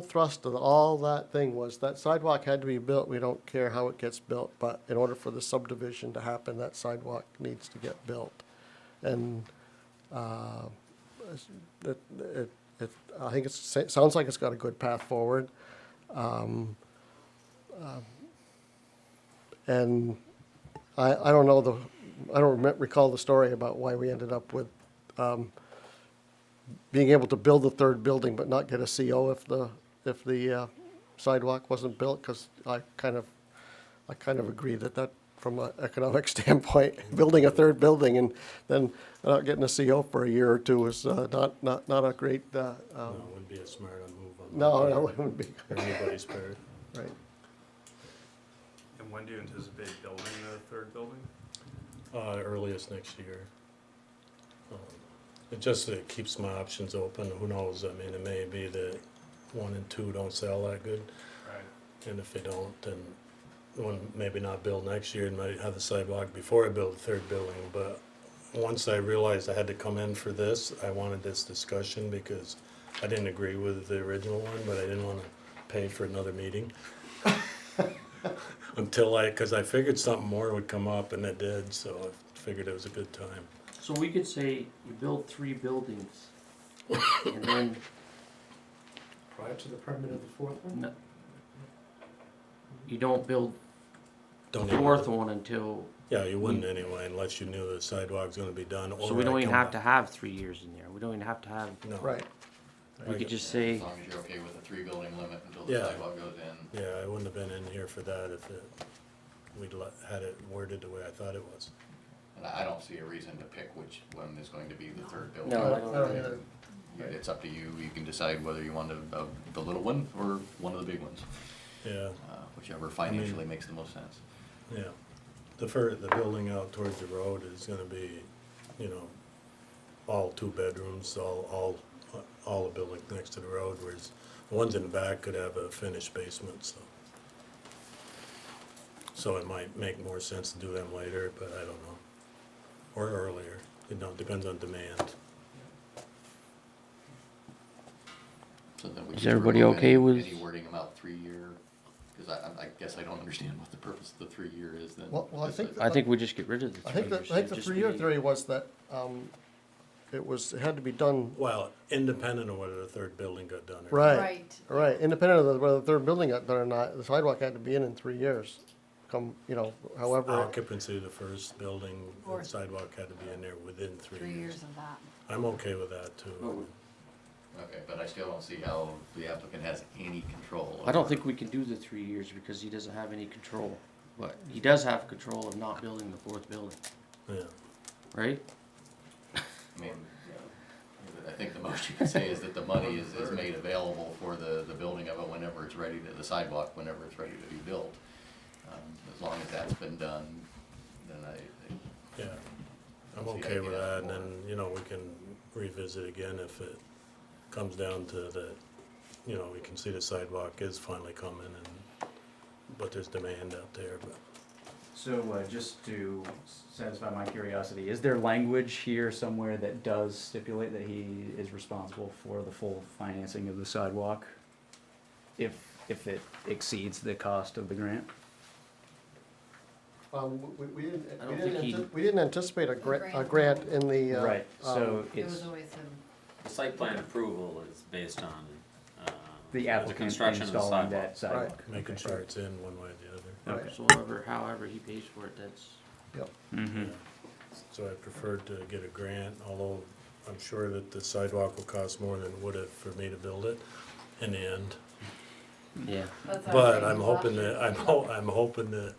[SPEAKER 5] thrust of all that thing was that sidewalk had to be built, we don't care how it gets built, but in order for the subdivision to happen, that sidewalk needs to get built. And, I think it sounds like it's got a good path forward. And I don't know I don't recall the story about why we ended up with being able to build the third building but not get a CO if the sidewalk wasn't built, because I kind of agree that from an economic standpoint, building a third building and then not getting a CO for a year or two is not a great,
[SPEAKER 7] no, it wouldn't be a smart move on.
[SPEAKER 5] no,
[SPEAKER 7] my
[SPEAKER 5] no,
[SPEAKER 7] part
[SPEAKER 5] it wouldn't be,
[SPEAKER 7] or anybody's part.
[SPEAKER 5] right.
[SPEAKER 9] And when do you anticipate building the third building?
[SPEAKER 7] Earliest next year. It just keeps my options open. Who knows? I mean, it may be that 1 and 2 don't sell that good,
[SPEAKER 9] Right.
[SPEAKER 7] and if they don't, then one maybe not build next year and might have the sidewalk before I build the third building. But once I realized I had to come in for this, I wanted this discussion because I didn't agree with the original one, but I didn't want to pay for another meeting. until cause I figured something more would come up and it did, so I figured it was a good time.
[SPEAKER 1] So we could say you build 3 buildings, and then,
[SPEAKER 5] Prior to the permit of the fourth one?
[SPEAKER 1] no, you don't build the
[SPEAKER 7] Don't even-
[SPEAKER 1] 4th one until,
[SPEAKER 7] Yeah, you wouldn't anyway, unless you knew the sidewalk's gonna be done, or
[SPEAKER 1] so we don't
[SPEAKER 7] I
[SPEAKER 1] even
[SPEAKER 7] come
[SPEAKER 1] have
[SPEAKER 7] back-
[SPEAKER 1] to have 3 years in there. We don't even have to have,
[SPEAKER 7] No.
[SPEAKER 5] Right.
[SPEAKER 1] we could just
[SPEAKER 3] As
[SPEAKER 1] say,
[SPEAKER 3] long as you're okay with the 3 building limit until the
[SPEAKER 7] Yeah.
[SPEAKER 3] sidewalk goes in.
[SPEAKER 7] Yeah, I wouldn't have been in here for that if we'd had it worded the way I thought it was.
[SPEAKER 3] And I don't see a reason to pick which one is going to be the third building.
[SPEAKER 1] No,
[SPEAKER 5] I don't either.
[SPEAKER 3] Yeah, it's up to you. You can decide whether you want the little one or one of the big ones,
[SPEAKER 7] Yeah,
[SPEAKER 3] whichever financially makes the most sense.
[SPEAKER 7] yeah. The building out towards the road is gonna be, all 2 bedrooms, all the buildings next to the road, whereas the ones in the back could have a finished basement, so. So it might make more sense to do them later, but I don't know. Or earlier, depends on demand.
[SPEAKER 3] So then we
[SPEAKER 1] Is
[SPEAKER 3] just
[SPEAKER 1] everybody
[SPEAKER 3] remove
[SPEAKER 1] okay with-
[SPEAKER 3] any wording about 3-year? Because I guess I don't understand what the purpose of the 3-year is then.
[SPEAKER 5] Well, I think
[SPEAKER 1] I think we just get rid of the 3
[SPEAKER 5] I think
[SPEAKER 1] years.
[SPEAKER 5] I think
[SPEAKER 1] It'd
[SPEAKER 5] the
[SPEAKER 1] just
[SPEAKER 5] 3-year
[SPEAKER 1] be-
[SPEAKER 5] theory was that, it had to be done,
[SPEAKER 7] Well, independent of whether the 3rd building got done or not.
[SPEAKER 5] right, right, independent of whether the third building got done or not, the sidewalk had to be in 3 years. However,
[SPEAKER 7] Occupancy of the first building, the
[SPEAKER 4] Or-
[SPEAKER 7] sidewalk had to be in there within 3
[SPEAKER 4] 3
[SPEAKER 7] years.
[SPEAKER 4] years of that.
[SPEAKER 7] I'm okay with that too.
[SPEAKER 1] Oh.
[SPEAKER 3] Okay, but I still don't see how the applicant has any control.
[SPEAKER 1] I don't
[SPEAKER 3] over-
[SPEAKER 1] think we can do the 3 years because he doesn't have any control. But he does have control of not building the 4th building,
[SPEAKER 7] Yeah,
[SPEAKER 1] right?
[SPEAKER 3] I mean, I think the most you can say is that the money is made available for the building of it whenever it's ready the sidewalk, whenever it's ready to be built. As long as that's been done, then
[SPEAKER 7] yeah. I'm
[SPEAKER 3] See,
[SPEAKER 7] okay
[SPEAKER 3] I
[SPEAKER 7] with
[SPEAKER 3] get
[SPEAKER 7] that,
[SPEAKER 3] it.
[SPEAKER 7] and then, we can revisit again if it comes down to the, we can see the sidewalk is finally coming but there's demand out there, but.
[SPEAKER 6] So, just to satisfy my curiosity, is there language here somewhere that does stipulate that he is responsible for the full financing of the sidewalk? If it exceeds the cost of the grant?
[SPEAKER 5] we didn't,
[SPEAKER 1] I don't think he-
[SPEAKER 5] we didn't anticipate a grant in the,
[SPEAKER 6] Right, so
[SPEAKER 4] It was
[SPEAKER 6] it's
[SPEAKER 4] always a,
[SPEAKER 8] The site plan approval is based on,
[SPEAKER 6] the applicant
[SPEAKER 8] construction of the
[SPEAKER 6] installing that
[SPEAKER 8] sidewalk.
[SPEAKER 6] sidewalk.
[SPEAKER 7] Making sure it's in one way or the other.
[SPEAKER 5] Right.
[SPEAKER 1] So however he pays for it, that's,
[SPEAKER 5] Yep.
[SPEAKER 6] Mm-hmm.
[SPEAKER 7] Yeah. So I preferred to get a grant, although I'm sure that the sidewalk will cost more than it would have for me to build it in the end.
[SPEAKER 1] yeah.
[SPEAKER 7] But I'm hoping I'm hoping that,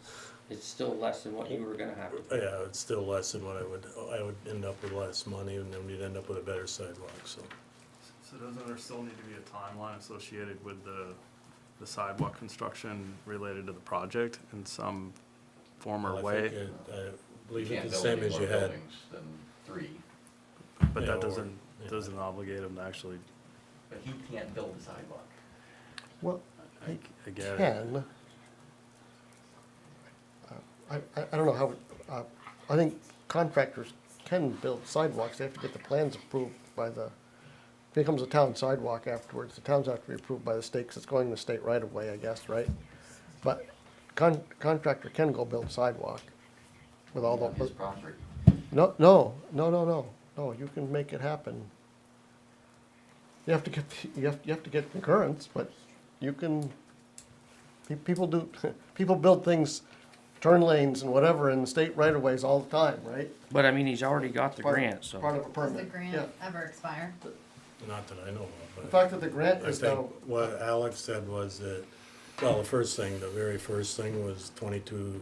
[SPEAKER 1] It's still less than what you were gonna have to.
[SPEAKER 7] yeah, it's still less than what I would end up with less money, and then we'd end up with a better sidewalk, so.
[SPEAKER 9] So doesn't there still need to be a timeline associated with the sidewalk construction related to the project in some form or
[SPEAKER 7] I
[SPEAKER 9] way?
[SPEAKER 7] think I
[SPEAKER 3] you
[SPEAKER 7] believe
[SPEAKER 3] can't
[SPEAKER 7] it's the
[SPEAKER 3] build
[SPEAKER 7] same
[SPEAKER 3] any
[SPEAKER 7] as
[SPEAKER 3] more
[SPEAKER 7] you had.
[SPEAKER 3] buildings than 3.
[SPEAKER 9] But
[SPEAKER 7] Yeah,
[SPEAKER 9] that
[SPEAKER 7] or-
[SPEAKER 9] doesn't,
[SPEAKER 7] yeah.
[SPEAKER 9] doesn't obligate him to actually,
[SPEAKER 3] But he can't build the sidewalk.
[SPEAKER 5] well,
[SPEAKER 9] I get it.
[SPEAKER 5] can. I don't know how, I think contractors can build sidewalks, they have to get the plans approved by it becomes a town sidewalk afterwards, the towns have to be approved by the state, 'cause it's going the state right of way, I guess, right? But contractor can go build sidewalk with all
[SPEAKER 3] On his
[SPEAKER 5] the,
[SPEAKER 3] property.
[SPEAKER 5] no, you can make it happen. You have to get, you have to get concurrence, but you can, people build things, turn lanes and whatever in the state right of ways all the time, right?
[SPEAKER 1] But I mean, he's already got the
[SPEAKER 5] Part-
[SPEAKER 1] grant, so.
[SPEAKER 5] Part of a
[SPEAKER 4] does
[SPEAKER 5] permit.
[SPEAKER 4] the
[SPEAKER 5] Yeah.
[SPEAKER 4] grant ever expire?
[SPEAKER 7] Not that I know of,
[SPEAKER 5] The
[SPEAKER 7] but
[SPEAKER 5] fact that the grant
[SPEAKER 7] I
[SPEAKER 5] is
[SPEAKER 7] think
[SPEAKER 5] now,
[SPEAKER 7] what Alex said was that, well, the very first thing was 22,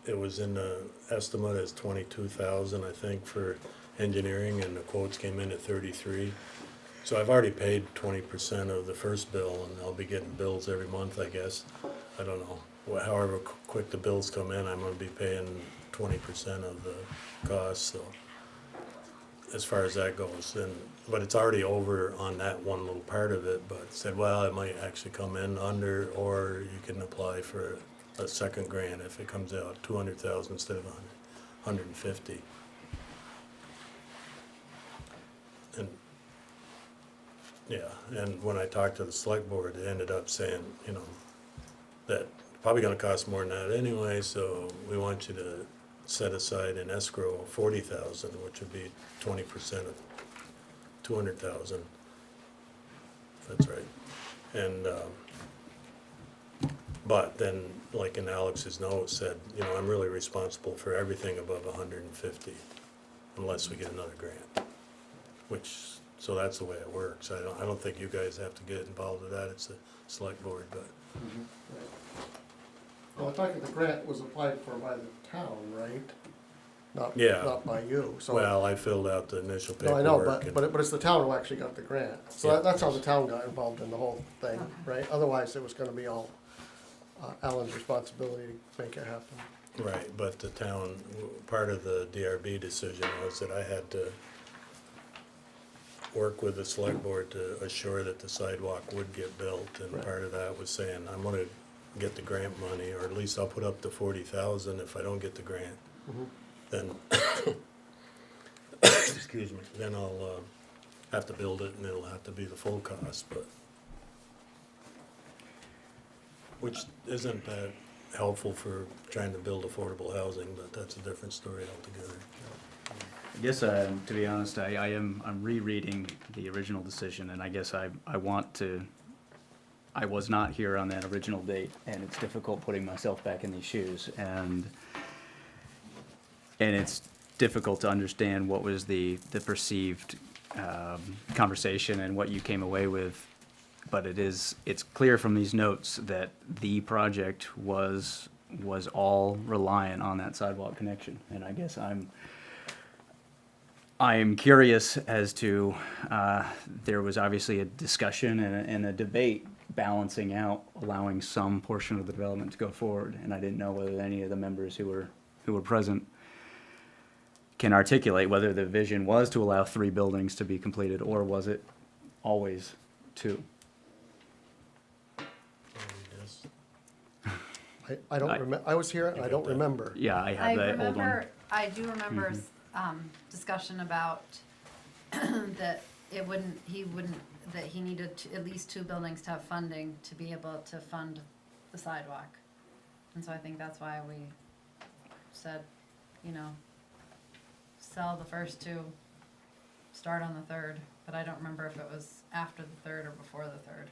[SPEAKER 7] it was in the estimate as 22,000, I think, for engineering, and the quotes came in at 33. So I've already paid 20% of the first bill, and I'll be getting bills every month, I guess. I don't know, however quick the bills come in, I'm gonna be paying 20% of the cost, so. As far as that goes, but it's already over on that one little part of it, but said, well, it might actually come in under, or you can apply for a second grant if it comes out 200,000 instead of 150. And, yeah, and when I talked to the select board, they ended up saying, that probably gonna cost more than that anyway, so we want you to set aside in escrow 40,000, which would be 20% of 200,000. That's right. And, but then, like in Alex's note said, you know, I'm really responsible for everything above 150, unless we get another grant. Which, so that's the way it works. I don't think you guys have to get involved with that, it's the select board, but.
[SPEAKER 5] Well, I thought the grant was applied for by the town, right?
[SPEAKER 7] Yeah.
[SPEAKER 5] Not by you, so.
[SPEAKER 7] Well, I filled out the initial
[SPEAKER 5] No, I
[SPEAKER 7] paperwork.
[SPEAKER 5] know,
[SPEAKER 7] and-
[SPEAKER 5] but it's the town who actually got the grant. So
[SPEAKER 7] Yeah.
[SPEAKER 5] that's how the town got involved in the whole thing,
[SPEAKER 4] Okay.
[SPEAKER 5] right? Otherwise, it was gonna be all Alan's responsibility to make it happen.
[SPEAKER 7] Right, but the town, part of the DRB decision was that I had to work with the select board to assure that the sidewalk would get built, and
[SPEAKER 5] Right.
[SPEAKER 7] part of that was saying, I'm gonna get the grant money, or at least I'll put up to 40,000 if I don't get the grant. Then, excuse me, then I'll, have to build it, and it'll have to be the full cost, but. Which isn't that helpful for trying to build affordable housing, but that's a different story altogether.
[SPEAKER 6] I guess, to be honest, I'm rereading the original decision, and I guess I want to, I was not here on that original date, and it's difficult putting myself back in these shoes, and it's difficult to understand what was the perceived conversation and what you came away with. But it's clear from these notes that the project was all reliant on that sidewalk connection, and I guess I'm curious as to, there was obviously a discussion and a debate balancing out, allowing some portion of the development to go forward, and I didn't know whether any of the members who were present can articulate whether the vision was to allow 3 buildings to be completed, or was it always 2?
[SPEAKER 5] I don't remember, I was here and I don't remember.
[SPEAKER 6] Yeah, I
[SPEAKER 4] I
[SPEAKER 6] have that old one.
[SPEAKER 4] remember, I do remember, discussion about that that he needed at least 2 buildings to have funding to be able to fund the sidewalk. And so I think that's why we said, you know, sell the first 2, start on the 3rd, but I don't remember if it was after the 3rd or before the 3rd.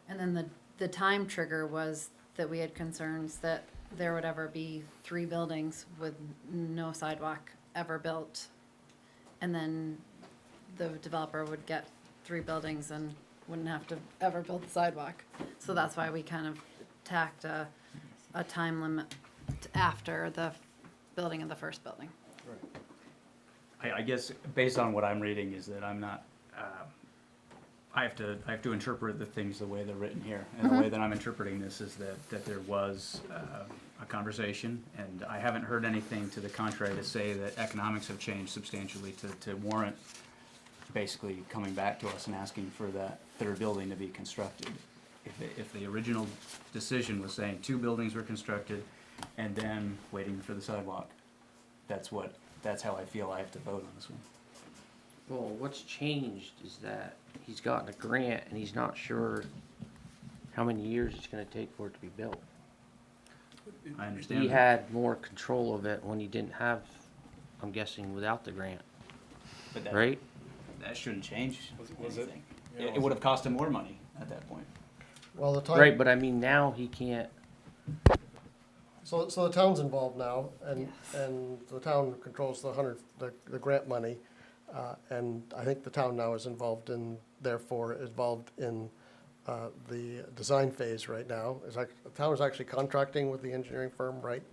[SPEAKER 4] And then the time trigger was that we had concerns that there would ever be 3 buildings with no sidewalk ever built. And then the developer would get 3 buildings and wouldn't have to ever build the sidewalk. So that's why we kind of tacked a time limit after the building of the first building.
[SPEAKER 6] I guess, based on what I'm reading, is that I'm not, I have to interpret the things the way they're written here. And the way that I'm interpreting this is that there was a conversation, and I haven't heard anything to the contrary to say that economics have changed substantially to warrant basically coming back to us and asking for that 3rd building to be constructed. If the original decision was saying 2 buildings were constructed and then waiting for the sidewalk, that's how I feel I have to vote on this one.
[SPEAKER 1] Well, what's changed is that he's gotten a grant and he's not sure how many years it's gonna take for it to be built.
[SPEAKER 6] I understand
[SPEAKER 1] He
[SPEAKER 6] that.
[SPEAKER 1] had more control of it when he didn't have, I'm guessing, without the grant,
[SPEAKER 6] But that,
[SPEAKER 1] right?
[SPEAKER 6] that shouldn't change
[SPEAKER 9] Was it?
[SPEAKER 6] anything. It would have cost him more money at that point.
[SPEAKER 5] Well, the time.
[SPEAKER 1] Right, but I mean, now he can't,
[SPEAKER 5] So the town's involved now, and the town controls the grant money. And I think the town now is involved in the design phase right now. The town is actually contracting with the engineering firm, right?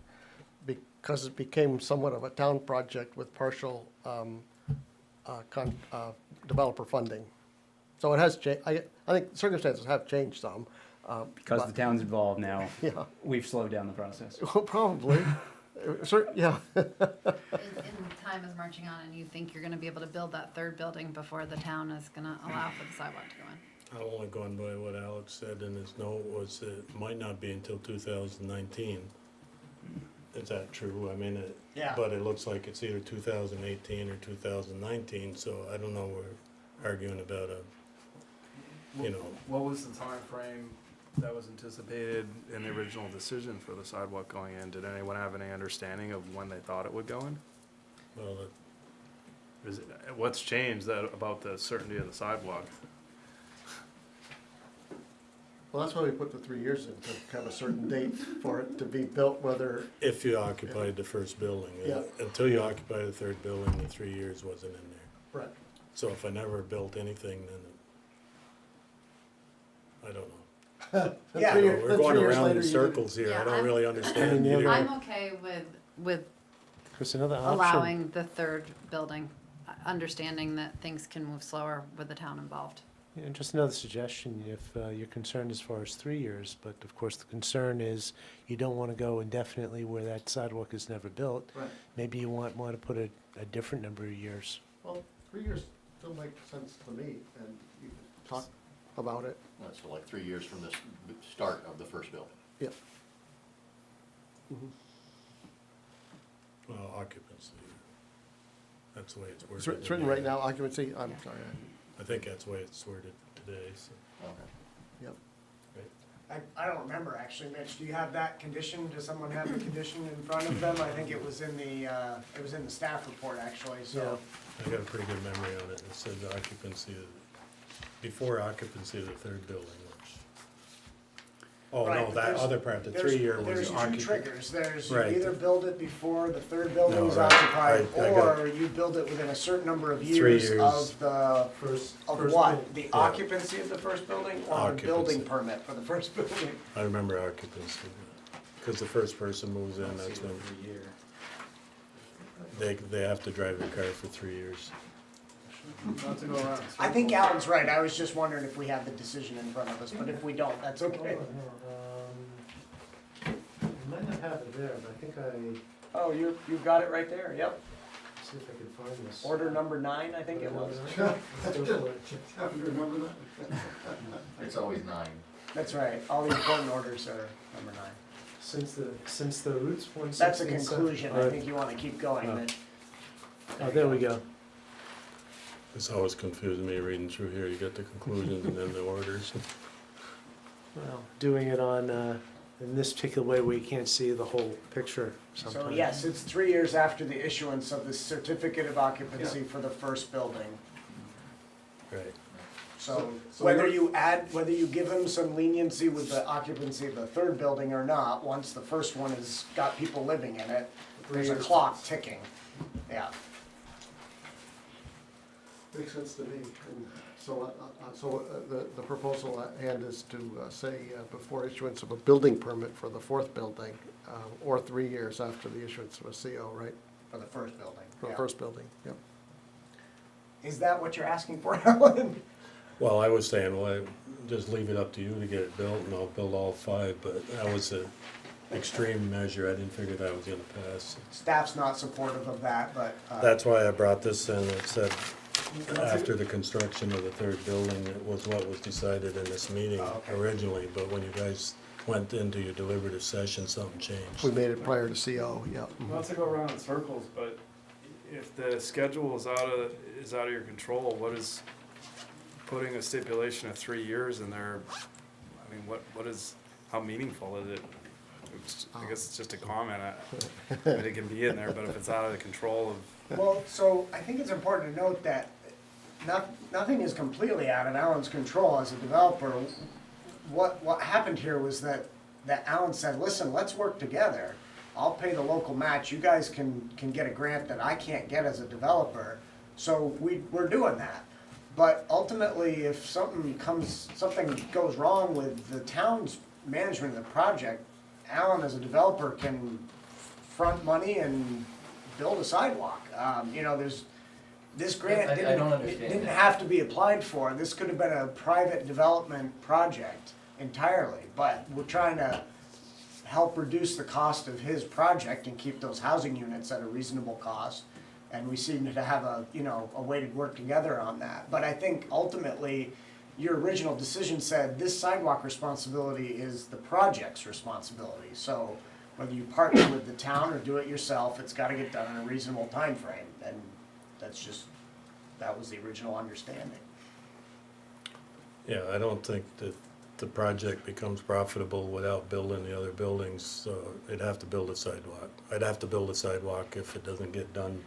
[SPEAKER 5] Because it became somewhat of a town project with partial developer funding. So it has I think circumstances have changed some.
[SPEAKER 6] Because the
[SPEAKER 5] but-
[SPEAKER 6] town's involved now,
[SPEAKER 5] Yeah,
[SPEAKER 6] we've slowed down the process.
[SPEAKER 5] well, probably. Yeah.
[SPEAKER 4] And time is marching on, and you think you're gonna be able to build that 3rd building before the town is gonna allow for the sidewalk to go in.
[SPEAKER 7] I've only gone by what Alex said in his note, was that it might not be until 2019. Is that true? I mean,
[SPEAKER 5] Yeah.
[SPEAKER 7] but it looks like it's either 2018 or 2019, so I don't know, we're arguing about you know.
[SPEAKER 10] What was the time frame
[SPEAKER 9] that was anticipated in the original decision for the sidewalk going in. Did anyone have any understanding of when they thought it would go in?
[SPEAKER 7] Well,
[SPEAKER 9] What's changed about the certainty of the sidewalk?
[SPEAKER 5] Well, that's why we put the 3 years in, to have a certain date for it to be built, whether,
[SPEAKER 7] if you occupied the first building.
[SPEAKER 5] Yeah.
[SPEAKER 7] Until you occupy the third building, the 3 years wasn't in there.
[SPEAKER 5] right.
[SPEAKER 7] So if I never built anything, then I don't know.
[SPEAKER 5] Yeah.
[SPEAKER 7] We're going around in circles here.
[SPEAKER 4] Yeah,
[SPEAKER 7] I don't
[SPEAKER 4] I'm-
[SPEAKER 7] really understand either.
[SPEAKER 4] I'm okay with
[SPEAKER 2] Chris, another option.
[SPEAKER 4] allowing the third building, understanding that things can move slower with the town involved.
[SPEAKER 2] Yeah, just another suggestion, if you're concerned as far as 3 years, but of course the concern is you don't want to go indefinitely where that sidewalk is never built.
[SPEAKER 5] Right.
[SPEAKER 2] Maybe you want to put a different number of years.
[SPEAKER 5] Well, 3 years still makes sense to me, and you can talk about it.
[SPEAKER 3] So like 3 years from the start of the first building.
[SPEAKER 5] Yep.
[SPEAKER 7] Well, occupancy. That's the way it's worded.
[SPEAKER 5] It's written right now, occupancy, I'm sorry.
[SPEAKER 7] I think that's the way it's worded today, so.
[SPEAKER 3] Okay.
[SPEAKER 5] Yep.
[SPEAKER 10] I don't remember actually, Mitch, do you have that condition, does someone have the condition in front of them? I think it was in the staff report actually, so.
[SPEAKER 7] I got a pretty good memory on it. It said the occupancy, before occupancy of the third building, which. Oh,
[SPEAKER 10] Right,
[SPEAKER 7] no,
[SPEAKER 10] but
[SPEAKER 7] that
[SPEAKER 10] there's-
[SPEAKER 7] other part, the
[SPEAKER 10] there's-
[SPEAKER 7] 3 year was
[SPEAKER 10] There's two
[SPEAKER 7] occupancy.
[SPEAKER 10] triggers, there's you
[SPEAKER 7] Right.
[SPEAKER 10] either build it before the third building is
[SPEAKER 7] No, right,
[SPEAKER 10] occupied,
[SPEAKER 7] I got
[SPEAKER 10] or you build it within a certain number of
[SPEAKER 7] 3
[SPEAKER 10] years
[SPEAKER 7] years.
[SPEAKER 10] of the,
[SPEAKER 5] First.
[SPEAKER 10] of what? The
[SPEAKER 7] Yeah.
[SPEAKER 10] occupancy of the first building, or the building
[SPEAKER 7] Occupancy.
[SPEAKER 10] permit for the first building?
[SPEAKER 7] I remember occupancy, because the first person moves in, that's when they have to drive their car for 3 years.
[SPEAKER 10] I think Alan's right, I was just wondering if we have the decision in front of us, but if we don't, that's okay.
[SPEAKER 2] I might not have it there, but I think
[SPEAKER 10] Oh, you've got it right there, yep.
[SPEAKER 2] see if I can find this.
[SPEAKER 10] Order number 9, I think it was.
[SPEAKER 2] Let's go for it.
[SPEAKER 3] It's always 9.
[SPEAKER 10] That's right, all the important orders are number 9.
[SPEAKER 2] Since the roots, 116.
[SPEAKER 10] That's a conclusion, I
[SPEAKER 2] Alright.
[SPEAKER 10] think you wanna keep going,
[SPEAKER 2] Oh.
[SPEAKER 10] Mitch.
[SPEAKER 2] Oh, there we go.
[SPEAKER 7] It's always confusing me reading through here. You got the conclusions and then the orders.
[SPEAKER 2] Well, doing it on, in this particular way where you can't see the whole picture
[SPEAKER 10] So
[SPEAKER 2] sometimes.
[SPEAKER 10] yes, it's 3 years after the issuance of the certificate of occupancy for the first building.
[SPEAKER 7] Right.
[SPEAKER 10] So
[SPEAKER 5] So
[SPEAKER 10] whether
[SPEAKER 5] you're-
[SPEAKER 10] whether you give them some leniency with the occupancy of the third building or not, once the first one has got people living in it, there's a clock ticking, yeah.
[SPEAKER 5] Makes sense to me. And so the proposal at hand is to say before issuance of a building permit for the fourth building, or 3 years after the issuance of a CO, right?
[SPEAKER 10] For the first building.
[SPEAKER 5] For the
[SPEAKER 10] yeah.
[SPEAKER 5] first building, yep.
[SPEAKER 10] Is that what you're asking for, Alan?
[SPEAKER 7] Well, I was saying, well, just leave it up to you to get it built and I'll build all 5, but that was an extreme measure. I didn't figure that was gonna pass.
[SPEAKER 10] Staff's not supportive of that, but.
[SPEAKER 7] That's why I brought this in. It said after the construction of the third building, it was what was decided in this meeting
[SPEAKER 10] Oh, okay.
[SPEAKER 7] originally, but when you guys went into your deliberative session, something changed.
[SPEAKER 5] We made it prior to CO, yep.
[SPEAKER 9] Not to go around in circles, but if the schedule is out of your control, what is putting a stipulation of 3 years in there? I mean, what is, how meaningful is it? I guess it's just a comment. I mean, it can be in there, but if it's out of the control of,
[SPEAKER 10] Well, so I think it's important to note that nothing is completely out of Alan's control as a developer. What happened here was that Alan said, listen, let's work together. I'll pay the local match, you guys can get a grant that I can't get as a developer. So we're doing that. But ultimately, if something goes wrong with the town's management of the project, Alan as a developer can front money and build a sidewalk. You know, this grant
[SPEAKER 3] I don't understand
[SPEAKER 10] didn't
[SPEAKER 3] that.
[SPEAKER 10] have to be applied for. This could have been a private development project entirely, but we're trying to help reduce the cost of his project and keep those housing units at a reasonable cost. And we seem to have a way to work together on that. But I think ultimately, your original decision said this sidewalk responsibility is the project's responsibility. So whether you partner with the town or do it yourself, it's gotta get done in a reasonable time frame. And that was the original understanding.
[SPEAKER 7] Yeah, I don't think the the project becomes profitable without building the other buildings, they'd have to build a sidewalk. I'd have to build a sidewalk if it doesn't get done.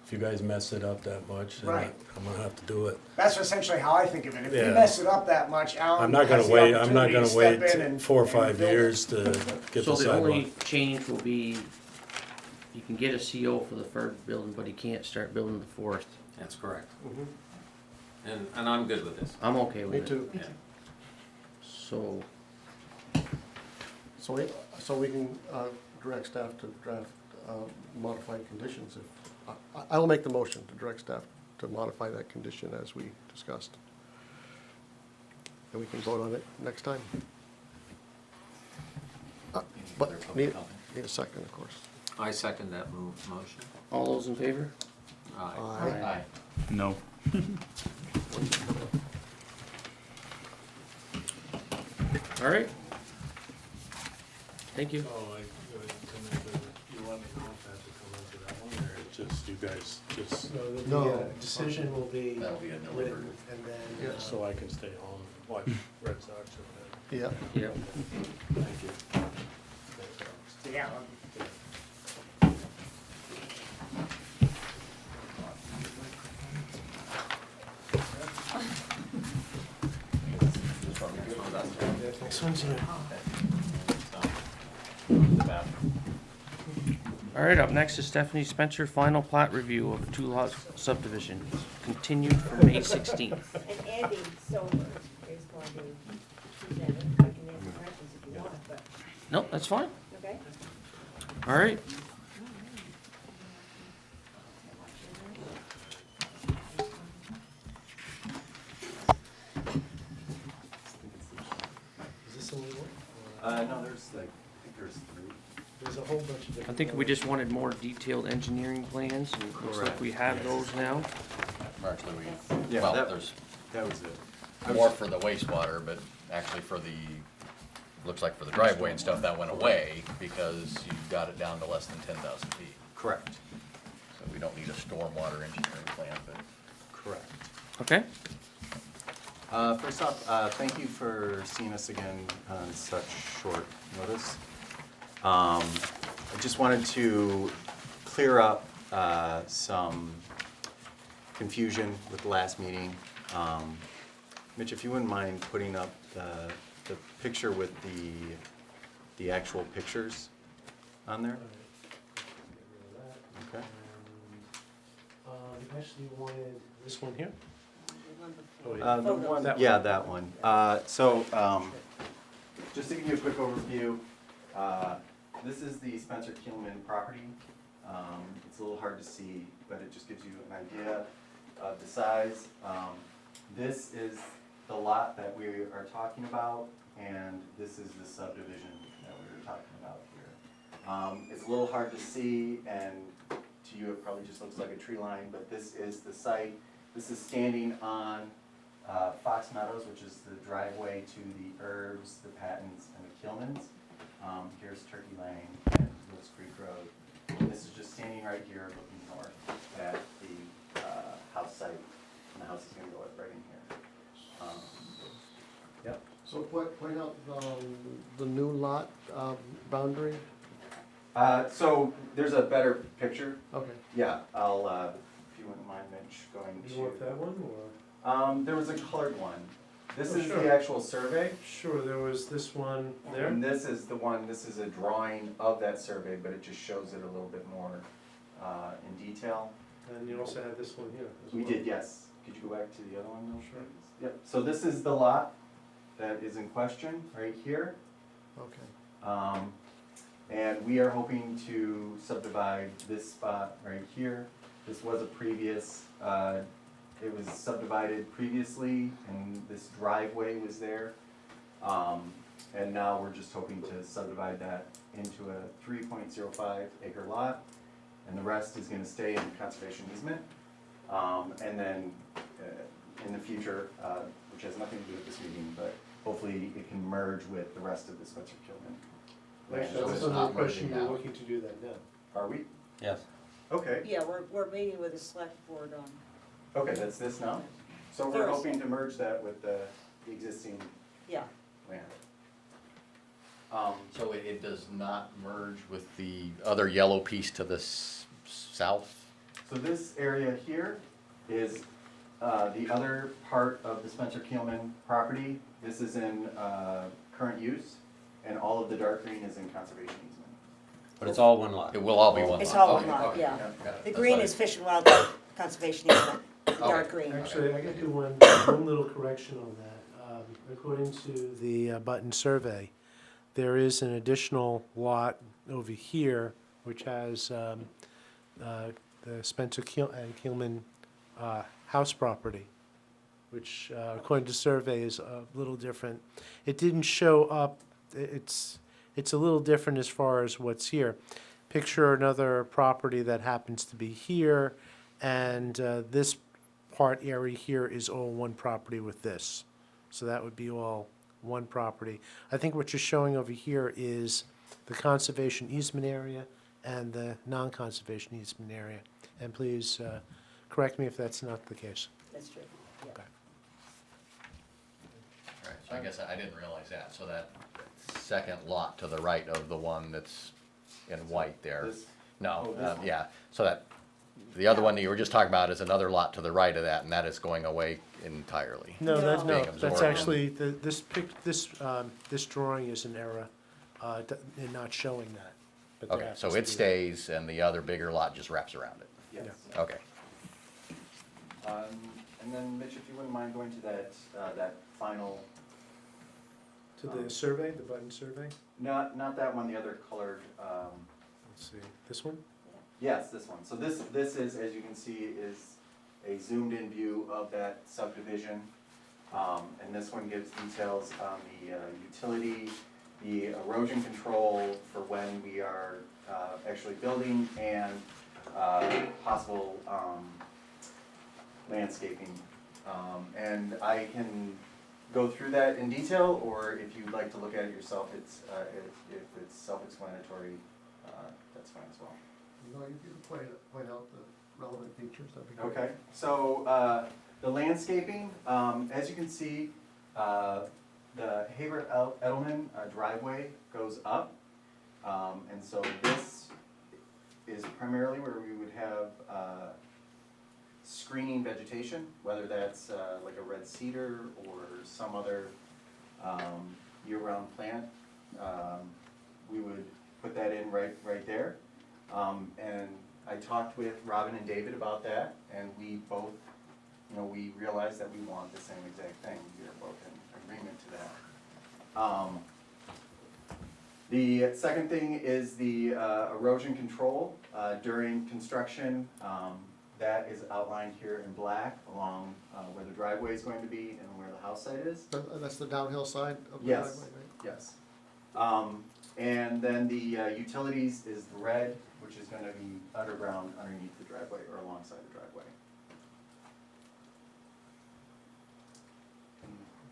[SPEAKER 7] If you guys mess it up that much, then
[SPEAKER 10] Right.
[SPEAKER 7] I'm gonna have to do it.
[SPEAKER 10] That's essentially how I think of it. If you
[SPEAKER 7] Yeah.
[SPEAKER 10] mess it up that much, Alan
[SPEAKER 7] I'm not
[SPEAKER 10] has
[SPEAKER 7] gonna
[SPEAKER 10] the
[SPEAKER 7] wait, I'm not
[SPEAKER 10] opportunity to
[SPEAKER 7] gonna
[SPEAKER 10] step
[SPEAKER 7] wait
[SPEAKER 10] in and
[SPEAKER 7] 4 or
[SPEAKER 10] and
[SPEAKER 7] 5
[SPEAKER 10] build it.
[SPEAKER 7] years to get
[SPEAKER 1] So
[SPEAKER 7] the
[SPEAKER 1] the only
[SPEAKER 7] sidewalk.
[SPEAKER 1] change will be, you can get a CO for the third building, but he can't start building the fourth.
[SPEAKER 8] That's correct. And I'm good with this.
[SPEAKER 1] I'm okay with
[SPEAKER 5] Me
[SPEAKER 1] it.
[SPEAKER 5] too.
[SPEAKER 8] Yeah.
[SPEAKER 1] So,
[SPEAKER 5] So we can direct staff to draft modified conditions. I will make the motion to direct staff to modify that condition as we discussed. And we can vote on it next time.
[SPEAKER 3] Any
[SPEAKER 5] But
[SPEAKER 3] other public
[SPEAKER 5] need
[SPEAKER 3] comment?
[SPEAKER 5] a second, of course.
[SPEAKER 8] I second that motion.
[SPEAKER 1] all those in favor?
[SPEAKER 8] Aye.
[SPEAKER 3] Aye.
[SPEAKER 6] No.
[SPEAKER 1] All right. Thank you.
[SPEAKER 7] Oh, you want me to have to come into that one, or just, you guys, just,
[SPEAKER 5] No.
[SPEAKER 2] Decision will be
[SPEAKER 3] That'll be a
[SPEAKER 2] written,
[SPEAKER 3] deliberative.
[SPEAKER 2] and then.
[SPEAKER 5] Yeah.
[SPEAKER 7] so I can stay home and watch Red Sox or whatever?
[SPEAKER 5] Yeah.
[SPEAKER 1] Yep.
[SPEAKER 7] Thank you.
[SPEAKER 10] Yeah.
[SPEAKER 2] Next one's here.
[SPEAKER 1] All right, up next is Stephanie Spencer, final plat review of a two-lot subdivision, continued for May 16th.
[SPEAKER 11] And Andy Silver is going to present it. I can answer questions if you want, but,
[SPEAKER 1] Nope, that's fine.
[SPEAKER 11] okay?
[SPEAKER 1] All right.
[SPEAKER 2] Is this the only one?
[SPEAKER 9] No, there's like, I think there's 3.
[SPEAKER 2] There's a whole bunch of different.
[SPEAKER 1] I think we just wanted more detailed engineering plans, and it looks like
[SPEAKER 9] Correct.
[SPEAKER 1] we have those now.
[SPEAKER 3] Actually,
[SPEAKER 9] Yeah,
[SPEAKER 3] well,
[SPEAKER 9] that-
[SPEAKER 3] there's
[SPEAKER 9] That was it.
[SPEAKER 3] more for the wastewater, but actually for the, looks like for the driveway and stuff, that went away because you got it down to less than 10,000 feet.
[SPEAKER 9] Correct.
[SPEAKER 3] So we don't need a stormwater engineering plan, but
[SPEAKER 9] Correct.
[SPEAKER 1] Okay?
[SPEAKER 9] First off, thank you for seeing us again on such short notice. I just wanted to clear up some confusion with the last meeting. Mitch, if you wouldn't mind putting up the picture with the actual pictures on there? Okay.
[SPEAKER 2] You actually wanted this one here?
[SPEAKER 7] Oh, yeah.
[SPEAKER 9] The one,
[SPEAKER 2] That one.
[SPEAKER 9] yeah, that one. Just to give you a quick overview, this is the Spencer Kielman property. It's a little hard to see, but it just gives you an idea of the size. This is the lot that we are talking about, and this is the subdivision that we were talking about here. It's a little hard to see, and to you it probably just looks like a tree line, but this is the site. This is standing on Fox Meadows, which is the driveway to the Herbs, the Pattons, and the Kilmans. Here's Turkey Lane and Lewis Creek Road. And this is just standing right here looking north at the house site, and the house is gonna go right in here. Yep.
[SPEAKER 5] So point out the new lot boundary.
[SPEAKER 9] So there's a better picture.
[SPEAKER 5] Okay.
[SPEAKER 9] Yeah, I'll, if you wouldn't mind, Mitch, going to.
[SPEAKER 2] You want that one, or?
[SPEAKER 9] There was a colored one. This
[SPEAKER 2] Oh,
[SPEAKER 9] is
[SPEAKER 2] sure.
[SPEAKER 9] the actual survey.
[SPEAKER 2] Sure, there was this one there.
[SPEAKER 9] And this is the one, this is a drawing of that survey, but it just shows it a little bit more in detail.
[SPEAKER 2] And you also had this one here as
[SPEAKER 9] We
[SPEAKER 2] well.
[SPEAKER 9] did, yes. Could you go back to the other one, though?
[SPEAKER 2] Sure.
[SPEAKER 9] Yep, so this is the lot that is in question, right here.
[SPEAKER 5] Okay.
[SPEAKER 9] And we are hoping to subdivide this spot right here. This was a previous, it was subdivided previously, and this driveway was there. And now we're just hoping to subdivide that into a 3.05 acre lot, and the rest is gonna stay in conservation easement. And then, in the future, which has nothing to do with this meeting, but hopefully it can merge with the rest of the Spencer Kilman.
[SPEAKER 5] Actually,
[SPEAKER 3] So
[SPEAKER 5] that
[SPEAKER 3] it's
[SPEAKER 5] was
[SPEAKER 3] not
[SPEAKER 5] another question,
[SPEAKER 3] merging
[SPEAKER 5] you were
[SPEAKER 3] now.
[SPEAKER 5] looking to do that now.
[SPEAKER 9] Are we?
[SPEAKER 3] Yes.
[SPEAKER 9] Okay,
[SPEAKER 11] Yeah, we're meeting with the select board on,
[SPEAKER 9] okay, that's this now? So we're
[SPEAKER 11] Thursday.
[SPEAKER 9] hoping to merge that with the existing,
[SPEAKER 11] yeah,
[SPEAKER 3] plan. So it does not merge with the other yellow piece to the south?
[SPEAKER 6] So this area here is the other part of the Spencer Keelman property. This is in current use, and all of the dark green is in conservation easement.
[SPEAKER 8] But it's all one lot.
[SPEAKER 3] It will all be one lot?
[SPEAKER 11] It's all one
[SPEAKER 3] Okay,
[SPEAKER 11] lot,
[SPEAKER 3] okay,
[SPEAKER 11] yeah.
[SPEAKER 3] got it.
[SPEAKER 11] The
[SPEAKER 3] That's
[SPEAKER 11] green
[SPEAKER 3] what I-
[SPEAKER 11] is Fish and Wildlife Conservation easement, the dark green.
[SPEAKER 2] Actually, I could do one little correction on that. According to the Button survey, there is an additional lot over here which has the Spencer Keelman house property, which according to survey is a little different. It didn't show up, it's a little different as far as what's here. Picture another property that happens to be here, and this part area here is all one property with this. So that would be all one property. I think what you're showing over here is the conservation easement area and the non-conservation easement area. And please correct me if that's not the case.
[SPEAKER 11] That's true, yeah.
[SPEAKER 2] Okay.
[SPEAKER 3] Right, so I guess I didn't realize that, so that second lot to the right of the one that's in white there.
[SPEAKER 6] This-
[SPEAKER 3] No,
[SPEAKER 6] oh, this one.
[SPEAKER 3] yeah, so that, the other one that you were just talking about is another lot to the right of that, and that is going away entirely.
[SPEAKER 2] No, that's,
[SPEAKER 11] No.
[SPEAKER 2] no,
[SPEAKER 3] Being
[SPEAKER 2] that's
[SPEAKER 3] absorbed in-
[SPEAKER 2] actually, this drawing is an error in not showing that. but there
[SPEAKER 3] Okay,
[SPEAKER 2] happens
[SPEAKER 3] so
[SPEAKER 2] to
[SPEAKER 3] it
[SPEAKER 2] be that.
[SPEAKER 3] stays, and the other bigger lot just wraps around it.
[SPEAKER 6] Yes.
[SPEAKER 3] Okay.
[SPEAKER 6] And then Mitch, if you wouldn't mind going to that final,
[SPEAKER 2] To the survey, the Button survey?
[SPEAKER 6] not that one, the other colored,
[SPEAKER 2] Let's see, this one?
[SPEAKER 6] yes, this one. So this is, as you can see, is a zoomed in view of that subdivision. And this one gives details on the utility, the erosion control for when we are actually building, and possible landscaping. And I can go through that in detail, or if you'd like to look at it yourself, if it's self-explanatory, that's fine as well.
[SPEAKER 5] No, you can point out the relevant features, that'd be great.
[SPEAKER 6] Okay, so the landscaping, as you can see, the Haver Edelman driveway goes up. And so this is primarily where we would have screening vegetation, whether that's like a red cedar or some other year-round plant. We would put that in right there. And I talked with Robin and David about that, and we both, we realized that we want the same exact thing. We are both in agreement to that. The second thing is the erosion control during construction. That is outlined here in black along where the driveway is going to be and where the house site is.
[SPEAKER 5] That's the downhill side of the
[SPEAKER 6] Yes.
[SPEAKER 5] driveway, right?
[SPEAKER 6] Yes. And then the utilities is the red, which is gonna be underground underneath the driveway or alongside the driveway.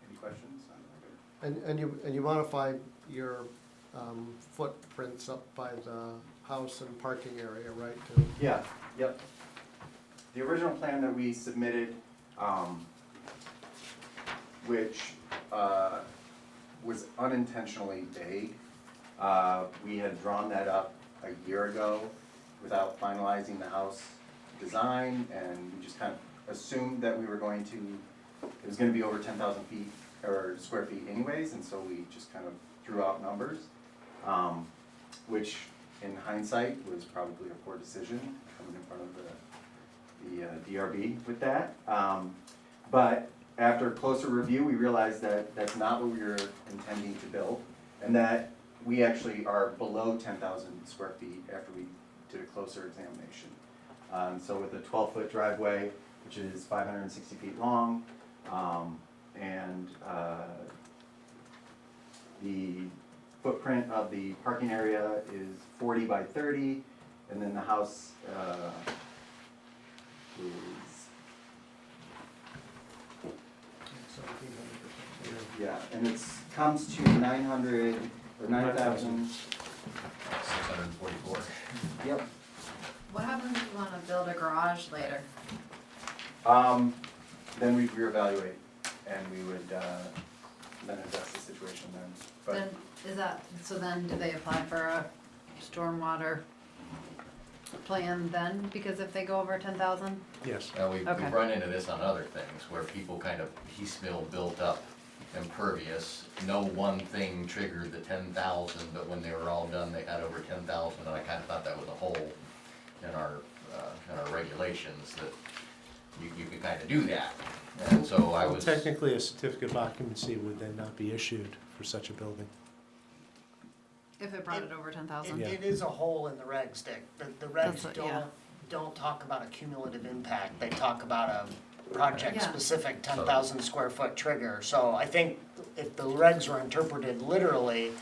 [SPEAKER 6] Any questions?
[SPEAKER 5] And you modified your footprints up by the house and parking area, right?
[SPEAKER 6] Yeah, yep. The original plan that we submitted, which was unintentionally vague, we had drawn that up a year ago without finalizing the house design, and we just kind of assumed that we were going to, it was gonna be over 10,000 feet, or square feet anyways, and so we just kind of threw out numbers, which in hindsight was probably a poor decision, coming in front of the DRB with that. But after closer review, we realized that that's not what we were intending to build, and that we actually are below 10,000 square feet after we did a closer examination. So with a 12-foot driveway, which is 560 feet long, and the footprint of the parking area is 40 by 30, and then the house is, yeah, and it's, comes to 900, or 9,000.
[SPEAKER 3] 644.
[SPEAKER 6] Yep.
[SPEAKER 4] What happens if you wanna build a garage later?
[SPEAKER 6] Then we'd reevaluate, and we then that's the situation then. But
[SPEAKER 4] Then, is that, so then do they apply for a stormwater plan then? Because if they go over 10,000?
[SPEAKER 2] Yes.
[SPEAKER 3] We've
[SPEAKER 4] Okay.
[SPEAKER 3] run into this on other things, where people kind of piecemeal built up impervious. No one thing triggered the 10,000, but when they were all done, they had over 10,000, and I kind of thought that was a hole in our regulations, that you could kind of do that. And so I
[SPEAKER 2] Well,
[SPEAKER 3] was.
[SPEAKER 2] technically, a certificate of occupancy would then not be issued for such a building.
[SPEAKER 4] If it brought it over 10,000?
[SPEAKER 2] Yeah.
[SPEAKER 10] It is a hole in the regs, Dick. The
[SPEAKER 4] That's
[SPEAKER 10] regs
[SPEAKER 4] what- yeah.
[SPEAKER 10] don't talk about a cumulative impact. They talk about a project-specific
[SPEAKER 3] Yeah.
[SPEAKER 10] 10,000 square foot trigger. So I think if the regs were interpreted literally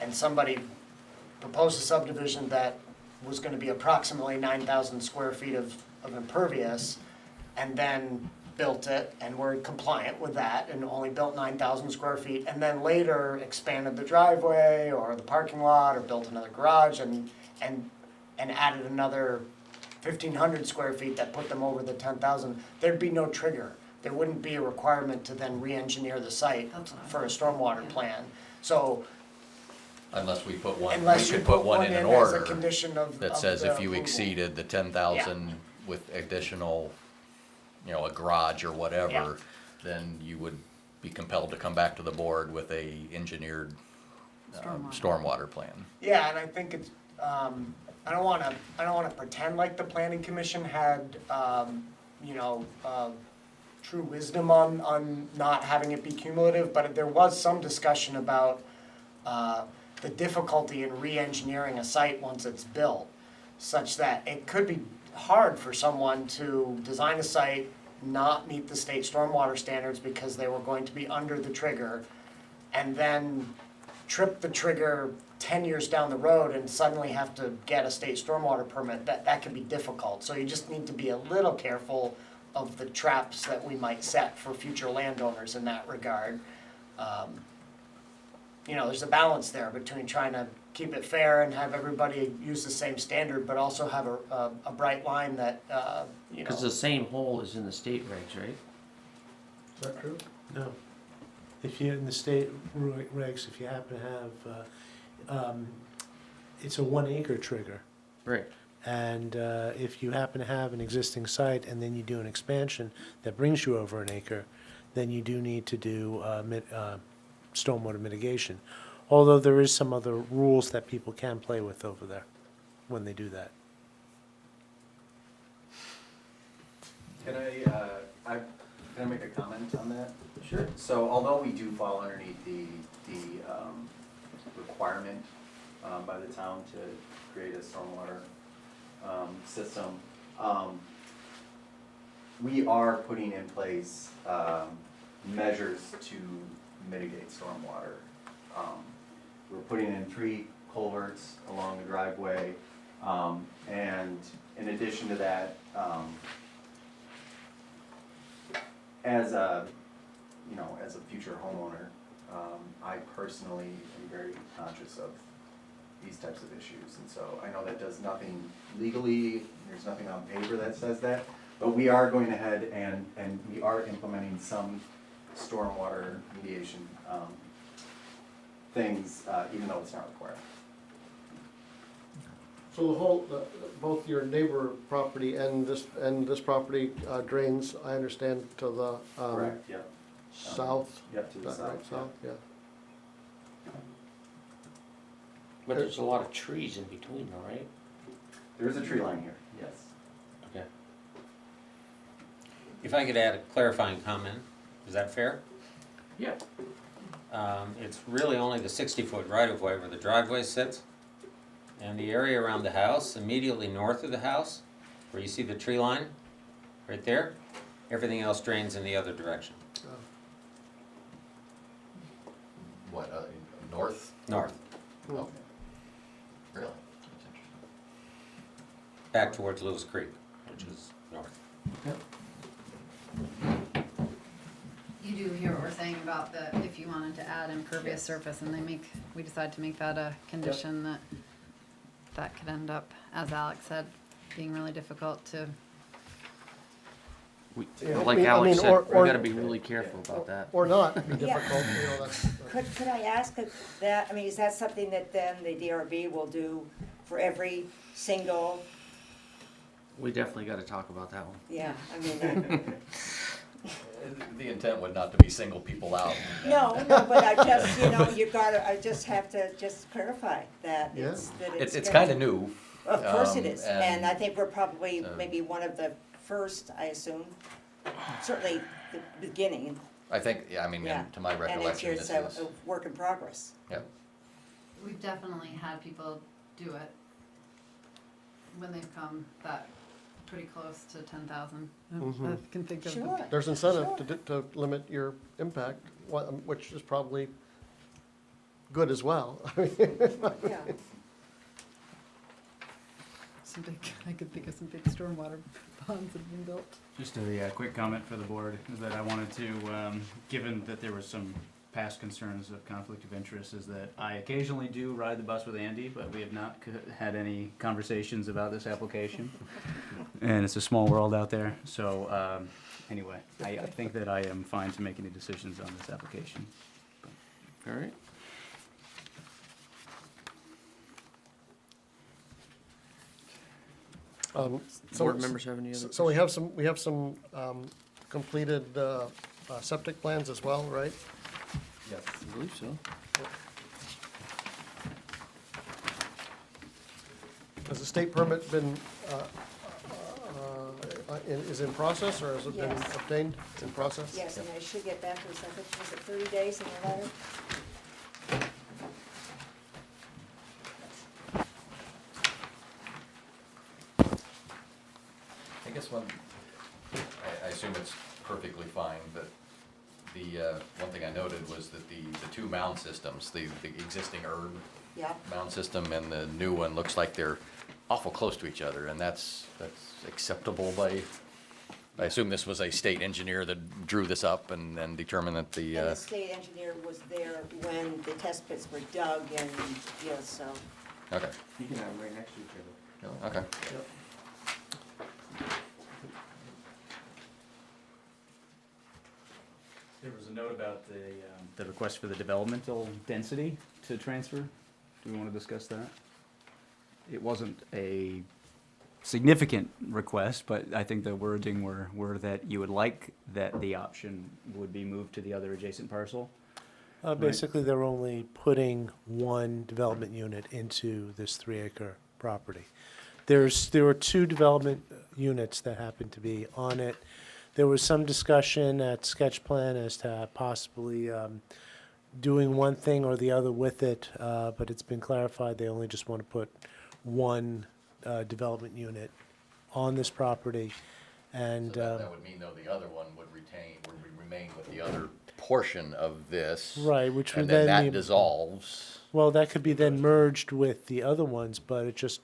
[SPEAKER 10] and somebody proposed a subdivision that was gonna be approximately 9,000 square feet of impervious and then built it and were compliant with that and only built 9,000 square feet and then later expanded the driveway or the parking lot or built another garage and added another 1,500 square feet that put them over the 10,000, there'd be no trigger. There wouldn't be a requirement to then re-engineer the site
[SPEAKER 4] That's what I
[SPEAKER 10] for a stormwater
[SPEAKER 4] Yeah.
[SPEAKER 10] plan. So
[SPEAKER 3] Unless we put one, we
[SPEAKER 10] unless you
[SPEAKER 3] could put one in an order
[SPEAKER 10] as a condition of
[SPEAKER 3] that
[SPEAKER 10] of
[SPEAKER 3] says
[SPEAKER 10] the
[SPEAKER 3] if you
[SPEAKER 10] approval.
[SPEAKER 3] exceeded the 10,000 with additional, a garage or
[SPEAKER 10] Yeah.
[SPEAKER 3] whatever, then you would be compelled to come back to the board with a engineered stormwater plan.
[SPEAKER 10] Yeah, and I think it's, I don't wanna pretend like the planning commission had, true wisdom on not having it be cumulative, but there was some discussion about, the difficulty in re-engineering a site once it's built, such that it could be hard for someone to design a site, not meet the state stormwater standards because they were going to be under the trigger, and then trip the trigger 10 years down the road and suddenly have to get a state stormwater permit. That can be difficult. So you just need to be a little careful of the traps that we might set for future landowners in that regard. There's a balance there between trying to keep it fair and have everybody use the same standard, but also have a bright line that,
[SPEAKER 1] Because the same hole is in the state regs, right?
[SPEAKER 5] Is that true?
[SPEAKER 2] No. If you, in the state regs, if you happen to have, it's a 1 acre trigger.
[SPEAKER 1] Right.
[SPEAKER 2] And if you happen to have an existing site and then you do an expansion that brings you over an acre, then you do need to do stormwater mitigation. Although there is some other rules that people can play with over there when they do that.
[SPEAKER 6] can I make a comment on that?
[SPEAKER 1] Sure.
[SPEAKER 6] So although we do fall underneath the requirement by the town to create a stormwater system, we are putting in place measures to mitigate stormwater. We're putting in 3 culverts along the driveway, and in addition to that, as a future homeowner, I personally am very conscious of these types of issues. And so I know that does nothing legally, there's nothing on paper that says that, but we are going ahead and we are implementing some stormwater mediation things, even though it's not required.
[SPEAKER 5] So both your neighbor property and this property drains, I understand, to the,
[SPEAKER 6] Correct, yep.
[SPEAKER 5] south?
[SPEAKER 6] Yep, to the
[SPEAKER 5] Is that right?
[SPEAKER 6] south, yeah.
[SPEAKER 5] South, yeah.
[SPEAKER 1] But there's a lot of trees in between though, right?
[SPEAKER 6] There is a tree line here, yes.
[SPEAKER 1] Okay.
[SPEAKER 12] If I could add a clarifying comment, is that fair?
[SPEAKER 1] Yeah.
[SPEAKER 12] It's really only the 60-foot right-of-way where the driveway sits, and the area around the house, immediately north of the house, where you see the tree line, right there, everything else drains in the other direction,
[SPEAKER 3] What, north?
[SPEAKER 12] north,
[SPEAKER 3] Okay. Really? That's interesting.
[SPEAKER 12] back towards Lewis Creek, which is north.
[SPEAKER 4] You do hear what we're saying about if you wanted to add impervious surface and we decide to make that a condition, that could end up, as Alex said, being really difficult to
[SPEAKER 5] Yeah,
[SPEAKER 1] Like
[SPEAKER 5] I
[SPEAKER 1] Alex
[SPEAKER 5] mean,
[SPEAKER 1] said,
[SPEAKER 5] or-
[SPEAKER 1] we
[SPEAKER 5] or-
[SPEAKER 1] gotta be really careful about that.
[SPEAKER 5] Or not, be
[SPEAKER 11] Yeah.
[SPEAKER 5] difficult, you know, that's.
[SPEAKER 11] Could I ask if that, I mean, is that something that then the DRB will do for every single,
[SPEAKER 1] We definitely gotta talk about that one.
[SPEAKER 11] yeah, I mean,
[SPEAKER 3] The intent would not to be single people out.
[SPEAKER 11] no, but I just, you know, you gotta, I just have to just clarify that
[SPEAKER 5] Yeah.
[SPEAKER 3] It's
[SPEAKER 11] gonna-
[SPEAKER 3] kind of new.
[SPEAKER 11] Of course it
[SPEAKER 3] um,
[SPEAKER 11] is, and I
[SPEAKER 3] and,
[SPEAKER 11] think we're probably
[SPEAKER 3] uh,
[SPEAKER 11] maybe one of the first, I assume, certainly the beginning,
[SPEAKER 3] I think, yeah, I mean,
[SPEAKER 11] yeah.
[SPEAKER 3] and to my
[SPEAKER 11] And it's
[SPEAKER 3] recollection,
[SPEAKER 11] just
[SPEAKER 3] this is,
[SPEAKER 11] a work in progress.
[SPEAKER 3] yep.
[SPEAKER 4] We've definitely had people do it when they've come that pretty close to 10,000.
[SPEAKER 5] Mhm.
[SPEAKER 4] I can think of them.
[SPEAKER 11] Sure.
[SPEAKER 5] There's incentive to limit your impact, which is probably good as well.
[SPEAKER 11] Yeah.
[SPEAKER 4] Some big, I could think of some big stormwater ponds that have been built.
[SPEAKER 6] Just a quick comment for the board, is that I wanted to, given that there was some past concerns of conflict of interest, is that I occasionally do ride the bus with Andy, but we have not had any conversations about this application. And it's a small world out there, so, anyway, I think that I am fine to make any decisions on this application.
[SPEAKER 1] All right.
[SPEAKER 5] So-
[SPEAKER 1] Board members have any other?
[SPEAKER 5] So we have some completed septic plans as well, right?
[SPEAKER 3] Yes.
[SPEAKER 1] I believe so.
[SPEAKER 5] Has the state permit been, is in process, or has it been
[SPEAKER 11] Yes.
[SPEAKER 5] obtained? It's in process?
[SPEAKER 11] Yes, and I should get back to the second, was it 30 days in the letter?
[SPEAKER 3] I guess I assume it's perfectly fine, but one thing I noted was that the two mound systems, the existing herb
[SPEAKER 11] Yeah,
[SPEAKER 3] mound system and the new one looks like they're awful close to each other, and that's acceptable by, I assume this was a state engineer that drew this up and determined that
[SPEAKER 11] and the state engineer was there when the test pits were dug and, you know, so.
[SPEAKER 3] okay,
[SPEAKER 1] You can have them right next to each other.
[SPEAKER 3] okay.
[SPEAKER 6] There was a note about the request for the developmental density to transfer. Do we want to discuss that? It wasn't a significant request, but I think the wording were that you would like that the option would be moved to the other adjacent parcel.
[SPEAKER 2] Basically, they're only putting one development unit into this 3-acre property. There were 2 development units that happened to be on it. There was some discussion at sketch plan as to possibly doing one thing or the other with it, but it's been clarified they only just want to put one development unit on this property. And
[SPEAKER 3] So that would mean though the other one would remain with the other portion of this.
[SPEAKER 2] right, which would
[SPEAKER 3] And then
[SPEAKER 2] then
[SPEAKER 3] that
[SPEAKER 2] be,
[SPEAKER 3] dissolves.
[SPEAKER 2] well, that could be then merged with the other ones, but it just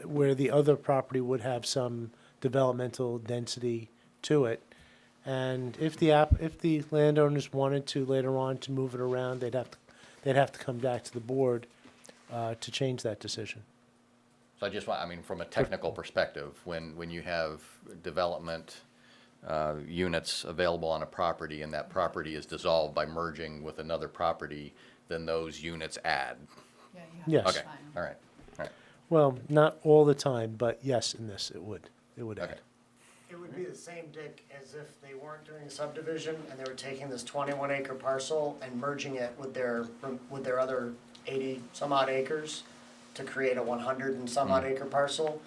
[SPEAKER 2] where the other property would have some developmental density to it. And if the landowners wanted to later on to move it around, they'd have to come back to the board to change that decision.
[SPEAKER 3] So I just want, I mean, from a technical perspective, when you have development units available on a property and that property is dissolved by merging with another property, then those units add.
[SPEAKER 4] Yeah, you have
[SPEAKER 2] Yes.
[SPEAKER 4] to
[SPEAKER 3] Okay,
[SPEAKER 4] sign 'em.
[SPEAKER 3] all right, all right.
[SPEAKER 2] Well, not all the time, but yes, in this, it would
[SPEAKER 3] Okay.
[SPEAKER 2] add.
[SPEAKER 10] It would be the same, Dick, as if they weren't doing a subdivision and they were taking this 21-acre parcel and merging it with their other 80 some odd acres to create a 100 and some odd acre parcel.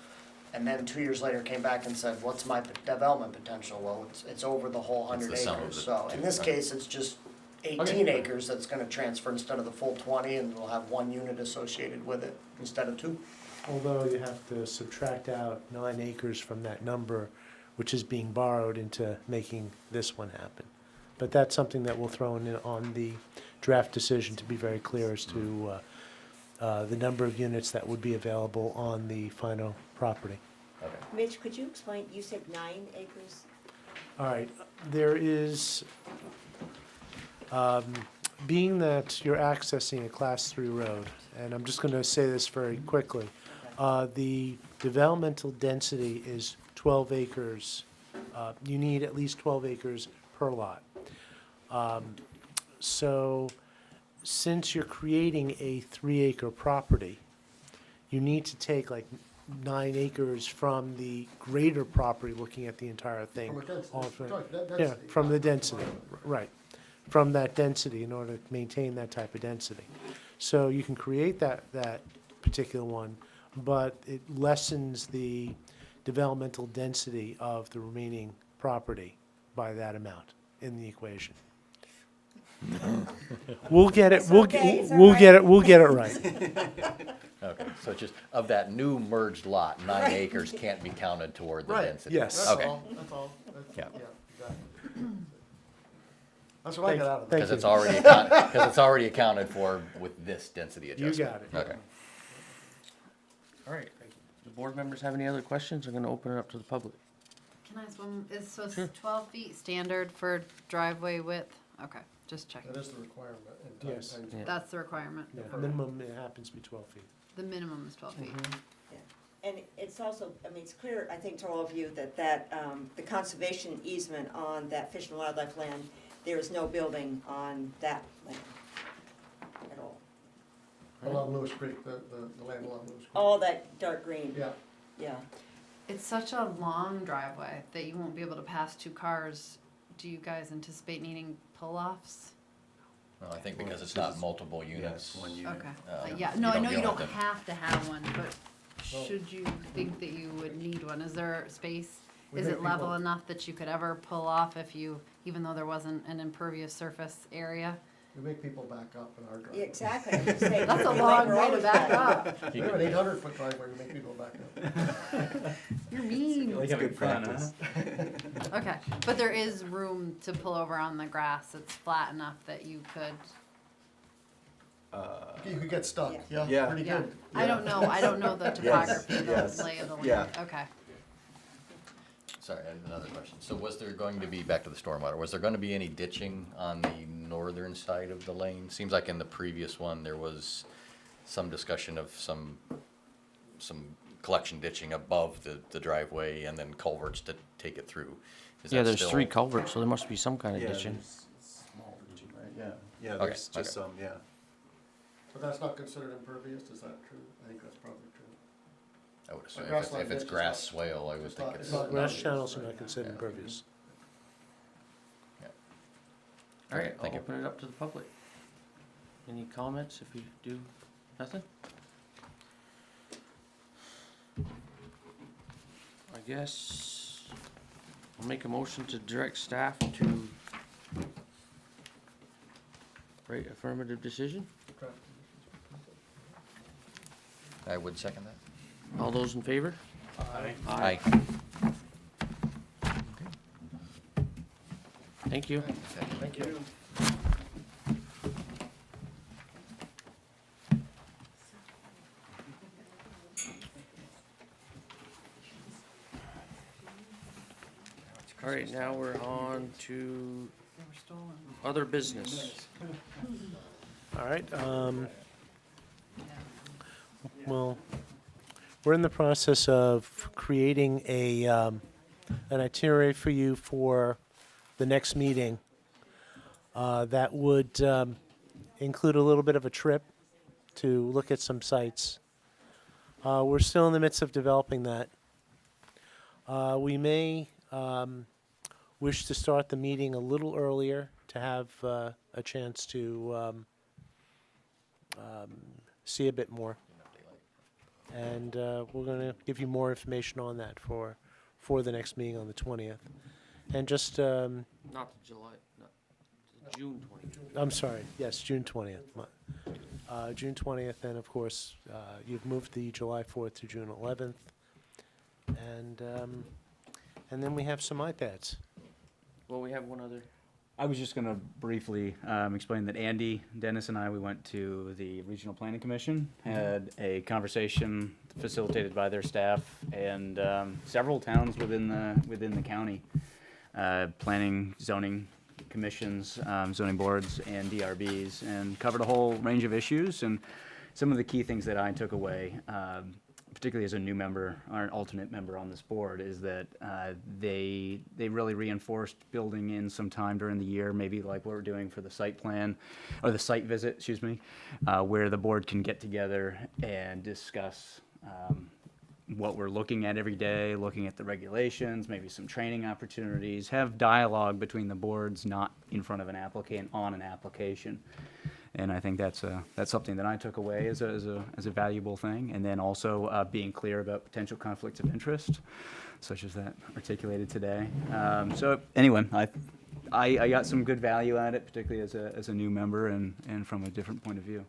[SPEAKER 10] And then 2 years later came back and said, what's my development potential? Well, it's over the whole
[SPEAKER 3] It's
[SPEAKER 10] 100
[SPEAKER 3] the sum of
[SPEAKER 10] acres.
[SPEAKER 3] the
[SPEAKER 10] So in
[SPEAKER 3] two,
[SPEAKER 10] this
[SPEAKER 3] okay.
[SPEAKER 10] case, it's just 18 acres that's gonna transfer instead of the full 20, and we'll have one unit associated with it instead of 2.
[SPEAKER 2] Although you have to subtract out 9 acres from that number, which is being borrowed into making this one happen. But that's something that we'll throw in on the draft decision to be very clear as to the number of units that would be available on the final property.
[SPEAKER 3] Okay.
[SPEAKER 11] Mitch, could you explain, you said 9 acres?
[SPEAKER 2] All right, there is, being that you're accessing a Class 3 road, and I'm just going to say this very quickly, the developmental density is 12 acres You need at least 12 acres per lot. So since you're creating a 3-acre property, you need to take like 9 acres from the greater property, looking at the entire thing.
[SPEAKER 5] From a density,
[SPEAKER 2] all
[SPEAKER 5] we're
[SPEAKER 2] through-
[SPEAKER 5] talking that
[SPEAKER 2] Yeah,
[SPEAKER 5] density.
[SPEAKER 2] from the density, right. From that density in order to maintain that type of density. So you can create that particular one, but it lessens the developmental density of the remaining property by that amount in the equation. We'll get it,
[SPEAKER 11] It's okay, it's all
[SPEAKER 2] we'll get
[SPEAKER 11] right.
[SPEAKER 2] it, we'll get it right.
[SPEAKER 3] Okay, so just of that new merged lot, 9 acres can't be counted toward the
[SPEAKER 5] Right,
[SPEAKER 3] density?
[SPEAKER 2] yes.
[SPEAKER 5] That's
[SPEAKER 3] Okay,
[SPEAKER 5] all, that's all. That's-
[SPEAKER 3] Yeah.
[SPEAKER 5] exactly. That's what I got out of
[SPEAKER 2] Thank
[SPEAKER 5] that.
[SPEAKER 3] because it's already accounted for with this density
[SPEAKER 2] You
[SPEAKER 3] adjustment?
[SPEAKER 2] got it.
[SPEAKER 3] Okay.
[SPEAKER 1] All right. Do board members have any other questions? I'm gonna open it up to the public.
[SPEAKER 4] Can I ask one, is 12 feet standard for driveway width? Okay, just checking.
[SPEAKER 5] That is the requirement. in
[SPEAKER 2] Yes.
[SPEAKER 5] times-
[SPEAKER 1] Yeah.
[SPEAKER 4] That's the requirement.
[SPEAKER 2] Yeah, minimum, it happens to be 12 feet.
[SPEAKER 4] The minimum is 12 feet.
[SPEAKER 11] And it's also, I mean, it's clear, I think, to all of you that the conservation easement on that Fish and Wildlife land, there is no building on that land at all.
[SPEAKER 5] Along Lewis Creek, the land along Lewis Creek.
[SPEAKER 11] All that dark green,
[SPEAKER 5] Yeah,
[SPEAKER 11] yeah.
[SPEAKER 4] It's such a long driveway that you won't be able to pass 2 cars. Do you guys anticipate needing pull-offs?
[SPEAKER 3] Well, I think because it's not multiple units.
[SPEAKER 4] Okay.
[SPEAKER 3] Um,
[SPEAKER 4] Yeah,
[SPEAKER 3] you
[SPEAKER 4] no, I
[SPEAKER 3] don't
[SPEAKER 4] know you
[SPEAKER 3] deal
[SPEAKER 4] don't
[SPEAKER 3] with them.
[SPEAKER 4] have to have one, but
[SPEAKER 5] Well-
[SPEAKER 4] should you think that you would need one? Is there space?
[SPEAKER 5] We
[SPEAKER 4] Is
[SPEAKER 5] make
[SPEAKER 4] it level
[SPEAKER 5] people-
[SPEAKER 4] enough that you could ever pull off if you, even though there wasn't an impervious surface area?
[SPEAKER 5] we make people back up in our
[SPEAKER 11] Yeah,
[SPEAKER 5] driveway.
[SPEAKER 11] exactly. I was gonna say,
[SPEAKER 4] That's a
[SPEAKER 11] like,
[SPEAKER 4] long
[SPEAKER 11] we're
[SPEAKER 4] way to
[SPEAKER 11] always
[SPEAKER 4] back
[SPEAKER 11] back.
[SPEAKER 4] up.
[SPEAKER 5] We have an 800-foot driveway, we make people back up.
[SPEAKER 4] You're mean.
[SPEAKER 6] Like having fun, huh?
[SPEAKER 4] Okay, but there is room to pull over on the grass. It's flat enough that you could,
[SPEAKER 5] You could get stuck,
[SPEAKER 11] Yeah.
[SPEAKER 5] yeah, pretty
[SPEAKER 4] yeah.
[SPEAKER 5] good.
[SPEAKER 4] I don't know the topography,
[SPEAKER 13] yes,
[SPEAKER 4] the lay of the land.
[SPEAKER 13] yeah.
[SPEAKER 4] Okay.
[SPEAKER 3] Sorry, I had another question. So was there going to be, back to the stormwater, was there going to be any ditching on the northern side of the lane? Seems like in the previous one, there was some discussion of some collection ditching above the driveway and then culverts to take it through. Is
[SPEAKER 1] Yeah,
[SPEAKER 3] that
[SPEAKER 1] there's
[SPEAKER 3] still-
[SPEAKER 1] 3 culverts, so there must be some kind of
[SPEAKER 13] Yeah,
[SPEAKER 1] ditching.
[SPEAKER 13] there's small ditching, right? Yeah, yeah,
[SPEAKER 3] Okay,
[SPEAKER 13] there's just
[SPEAKER 3] okay.
[SPEAKER 13] some, yeah.
[SPEAKER 5] But that's not considered impervious, is that true? I think that's probably true.
[SPEAKER 3] I would assume
[SPEAKER 5] grass
[SPEAKER 3] if
[SPEAKER 5] line
[SPEAKER 3] it's
[SPEAKER 5] ditch is
[SPEAKER 3] grass
[SPEAKER 5] not-
[SPEAKER 3] swale, I would
[SPEAKER 5] it's
[SPEAKER 3] think
[SPEAKER 5] not-
[SPEAKER 3] it's.
[SPEAKER 5] it's not
[SPEAKER 2] Grass
[SPEAKER 5] impervious.
[SPEAKER 2] channels are not considered
[SPEAKER 3] Yeah.
[SPEAKER 2] impervious.
[SPEAKER 1] All right, I'll
[SPEAKER 3] Thank you.
[SPEAKER 1] open it up to the public. Any comments if you do nothing? I guess I'll make a motion to direct staff to write affirmative decision.
[SPEAKER 3] I would second that.
[SPEAKER 1] All those in favor?
[SPEAKER 3] Aye.
[SPEAKER 1] Thank you.
[SPEAKER 5] Thank you.
[SPEAKER 1] All right, now we're on to
[SPEAKER 4] They were stolen.
[SPEAKER 1] other business.
[SPEAKER 2] All right, well, we're in the process of creating an itinerary for you for the next meeting. That would include a little bit of a trip to look at some sites. We're still in the midst of developing that. We may wish to start the meeting a little earlier to have a chance to see a bit more. And we're going to give you more information on that for the next meeting on the 20th. And just,
[SPEAKER 1] Not the July, not the June 20th.
[SPEAKER 2] I'm sorry, yes, June 20th. June 20th, and of course, you've moved the July 4th to June 11th. And then we have some iPads.
[SPEAKER 1] Well, we have one other.
[SPEAKER 6] I was just gonna briefly explain that Andy, Dennis, and I, we went to the Regional Planning Commission, had a conversation facilitated by their staff and several towns within the county, planning, zoning commissions, zoning boards, and DRBs, and covered a whole range of issues. And some of the key things that I took away particularly as a new member or an alternate member on this board, is that they really reinforced building in some time during the year, maybe like what we're doing for the site plan, or the site visit, excuse me, where the board can get together and discuss what we're looking at every day, looking at the regulations, maybe some training opportunities, have dialogue between the boards, not in front of an applicant on an application. And I think that's something that I took away as a valuable thing. And then also being clear about potential conflicts of interest, such as that articulated today. So anyway, I got some good value out of it, particularly as a new member and from a different point of view.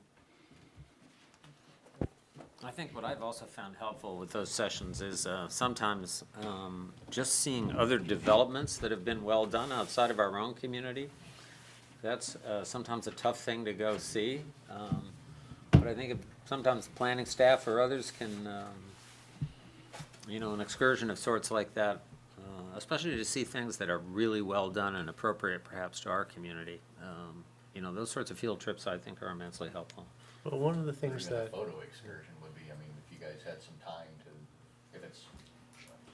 [SPEAKER 12] I think what I've also found helpful with those sessions is sometimes just seeing other developments that have been well done outside of our own community. That's sometimes a tough thing to go see. But I think sometimes planning staff or others can, an excursion of sorts like that, especially to see things that are really well done and appropriate perhaps to our community. Those sorts of field trips I think are immensely helpful.
[SPEAKER 2] Well, one of the things
[SPEAKER 3] Even a
[SPEAKER 2] that,
[SPEAKER 3] photo excursion would be, I mean, if you guys had some time to, if it's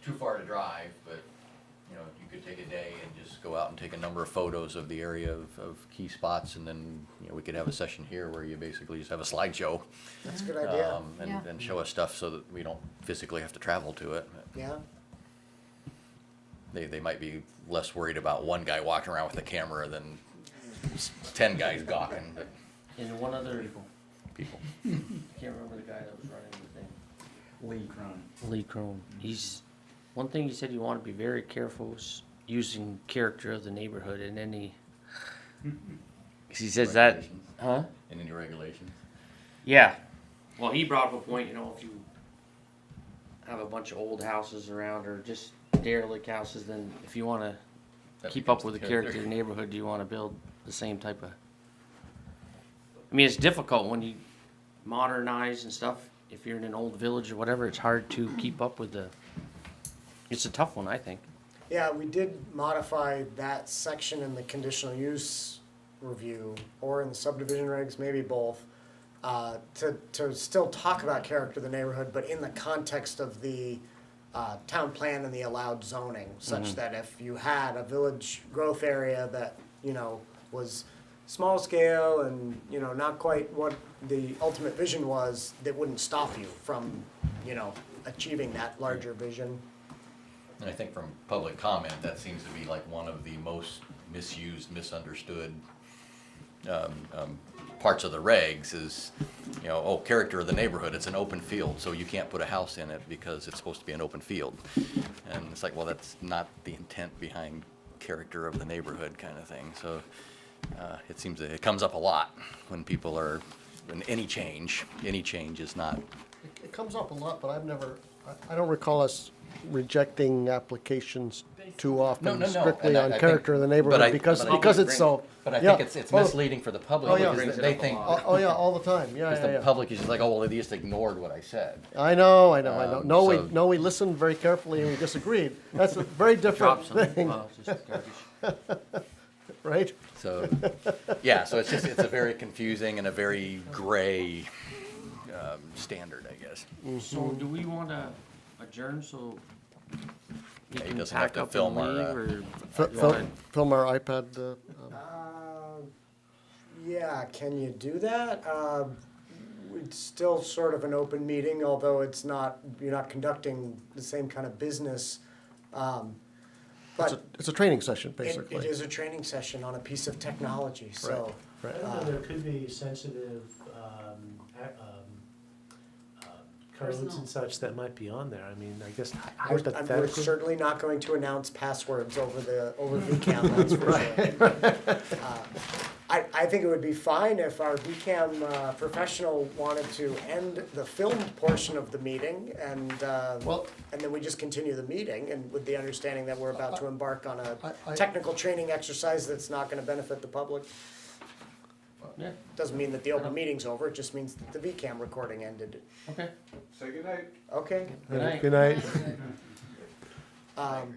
[SPEAKER 3] too far to drive, but, you could take a day and just go out and take a number of photos of the area of key spots, and then, we could have a session here where you basically just have a slideshow.
[SPEAKER 10] That's a good idea.
[SPEAKER 4] Yeah.
[SPEAKER 3] And show us stuff so that we don't physically have to travel to it.
[SPEAKER 10] Yeah,
[SPEAKER 3] They might be less worried about one guy walking around with a camera than 10 guys gawking, but
[SPEAKER 1] And one other,
[SPEAKER 3] people.
[SPEAKER 1] I can't remember the guy that was running the thing.
[SPEAKER 6] Lee Crone.
[SPEAKER 1] Lee Crone. One thing he said you want to be very careful is using character of the neighborhood in any, 'cause he says that,
[SPEAKER 3] Regulations.
[SPEAKER 1] huh?
[SPEAKER 3] In any regulations.
[SPEAKER 1] Yeah. Well, he brought up a point, if you have a bunch of old houses around or just derelict houses, then if you want to
[SPEAKER 3] That
[SPEAKER 1] keep up
[SPEAKER 3] becomes
[SPEAKER 1] with the
[SPEAKER 3] the
[SPEAKER 1] character of the neighborhood, do you want to build the same type of, I mean, it's difficult when you modernize and stuff. If you're in an old village or whatever, it's hard to keep up with it's a tough one, I think.
[SPEAKER 10] yeah, we did modify that section in the conditional use review, or in the subdivision regs, maybe both, to still talk about character of the neighborhood, but in the context of the town plan and the allowed zoning, such that if you had a village growth area that, was small scale and, not quite what the ultimate vision was, that wouldn't stop you from, achieving that larger vision.
[SPEAKER 3] And I think from public comment, that seems to be like one of the most misused, misunderstood parts of the regs is, character of the neighborhood, it's an open field, so you can't put a house in it because it's supposed to be an open field. And it's like, well, that's not the intent behind character of the neighborhood kind of thing. So it seems that it comes up a lot when people are, when any change is not.
[SPEAKER 5] it comes up a lot, but I don't recall us rejecting applications too often,
[SPEAKER 3] No,
[SPEAKER 5] strictly
[SPEAKER 3] and I
[SPEAKER 5] on
[SPEAKER 3] think-
[SPEAKER 5] character of the
[SPEAKER 3] but
[SPEAKER 5] neighborhood,
[SPEAKER 3] I-
[SPEAKER 5] because
[SPEAKER 3] but I-
[SPEAKER 5] it's so.
[SPEAKER 3] But I
[SPEAKER 5] yeah.
[SPEAKER 3] think it's
[SPEAKER 5] Oh,
[SPEAKER 3] misleading for the public
[SPEAKER 5] Oh, yeah.
[SPEAKER 3] because they think,
[SPEAKER 5] Oh, yeah, all the time, yeah,
[SPEAKER 3] because
[SPEAKER 5] yeah,
[SPEAKER 3] the
[SPEAKER 5] yeah.
[SPEAKER 3] public is just like, oh, well, they just ignored what I said.
[SPEAKER 5] I know. No,
[SPEAKER 3] so-
[SPEAKER 5] we listened very carefully and we disagreed. That's a very different
[SPEAKER 1] Drop something.
[SPEAKER 5] thing,
[SPEAKER 1] Well, it's just garbage.
[SPEAKER 5] right?
[SPEAKER 3] So, yeah, so it's a very confusing and a very gray standard, I guess.
[SPEAKER 1] So do we want to adjourn so he
[SPEAKER 3] Yeah, he
[SPEAKER 1] can
[SPEAKER 3] doesn't have
[SPEAKER 1] pack
[SPEAKER 3] to
[SPEAKER 1] up
[SPEAKER 3] film
[SPEAKER 1] and
[SPEAKER 3] our,
[SPEAKER 1] leave, or
[SPEAKER 5] Film our iPad,
[SPEAKER 10] Yeah, can you do that? It's still sort of an open meeting, although you're not conducting the same kind of business. But
[SPEAKER 5] it's a training session,
[SPEAKER 10] it
[SPEAKER 5] basically.
[SPEAKER 10] is a training session on a piece of technology, so.
[SPEAKER 5] Right.
[SPEAKER 2] I don't know, there could be sensitive codes
[SPEAKER 4] Personal.
[SPEAKER 2] and such that might be on there. I mean, I guess
[SPEAKER 10] We're
[SPEAKER 2] hypothetically.
[SPEAKER 10] certainly not going to announce passwords over VCAM, that's for sure. I think it would be fine if our VCAM professional wanted to end the filmed portion of the meeting and then we just continue the meeting, and with the understanding that we're about to embark on a technical training exercise that's not gonna benefit the public.
[SPEAKER 1] Yeah.
[SPEAKER 10] Doesn't mean that the open meeting's over, it just means that the VCAM recording ended.
[SPEAKER 1] Okay.
[SPEAKER 10] Okay?
[SPEAKER 1] Good night.
[SPEAKER 5] Good night.
[SPEAKER 10] Um,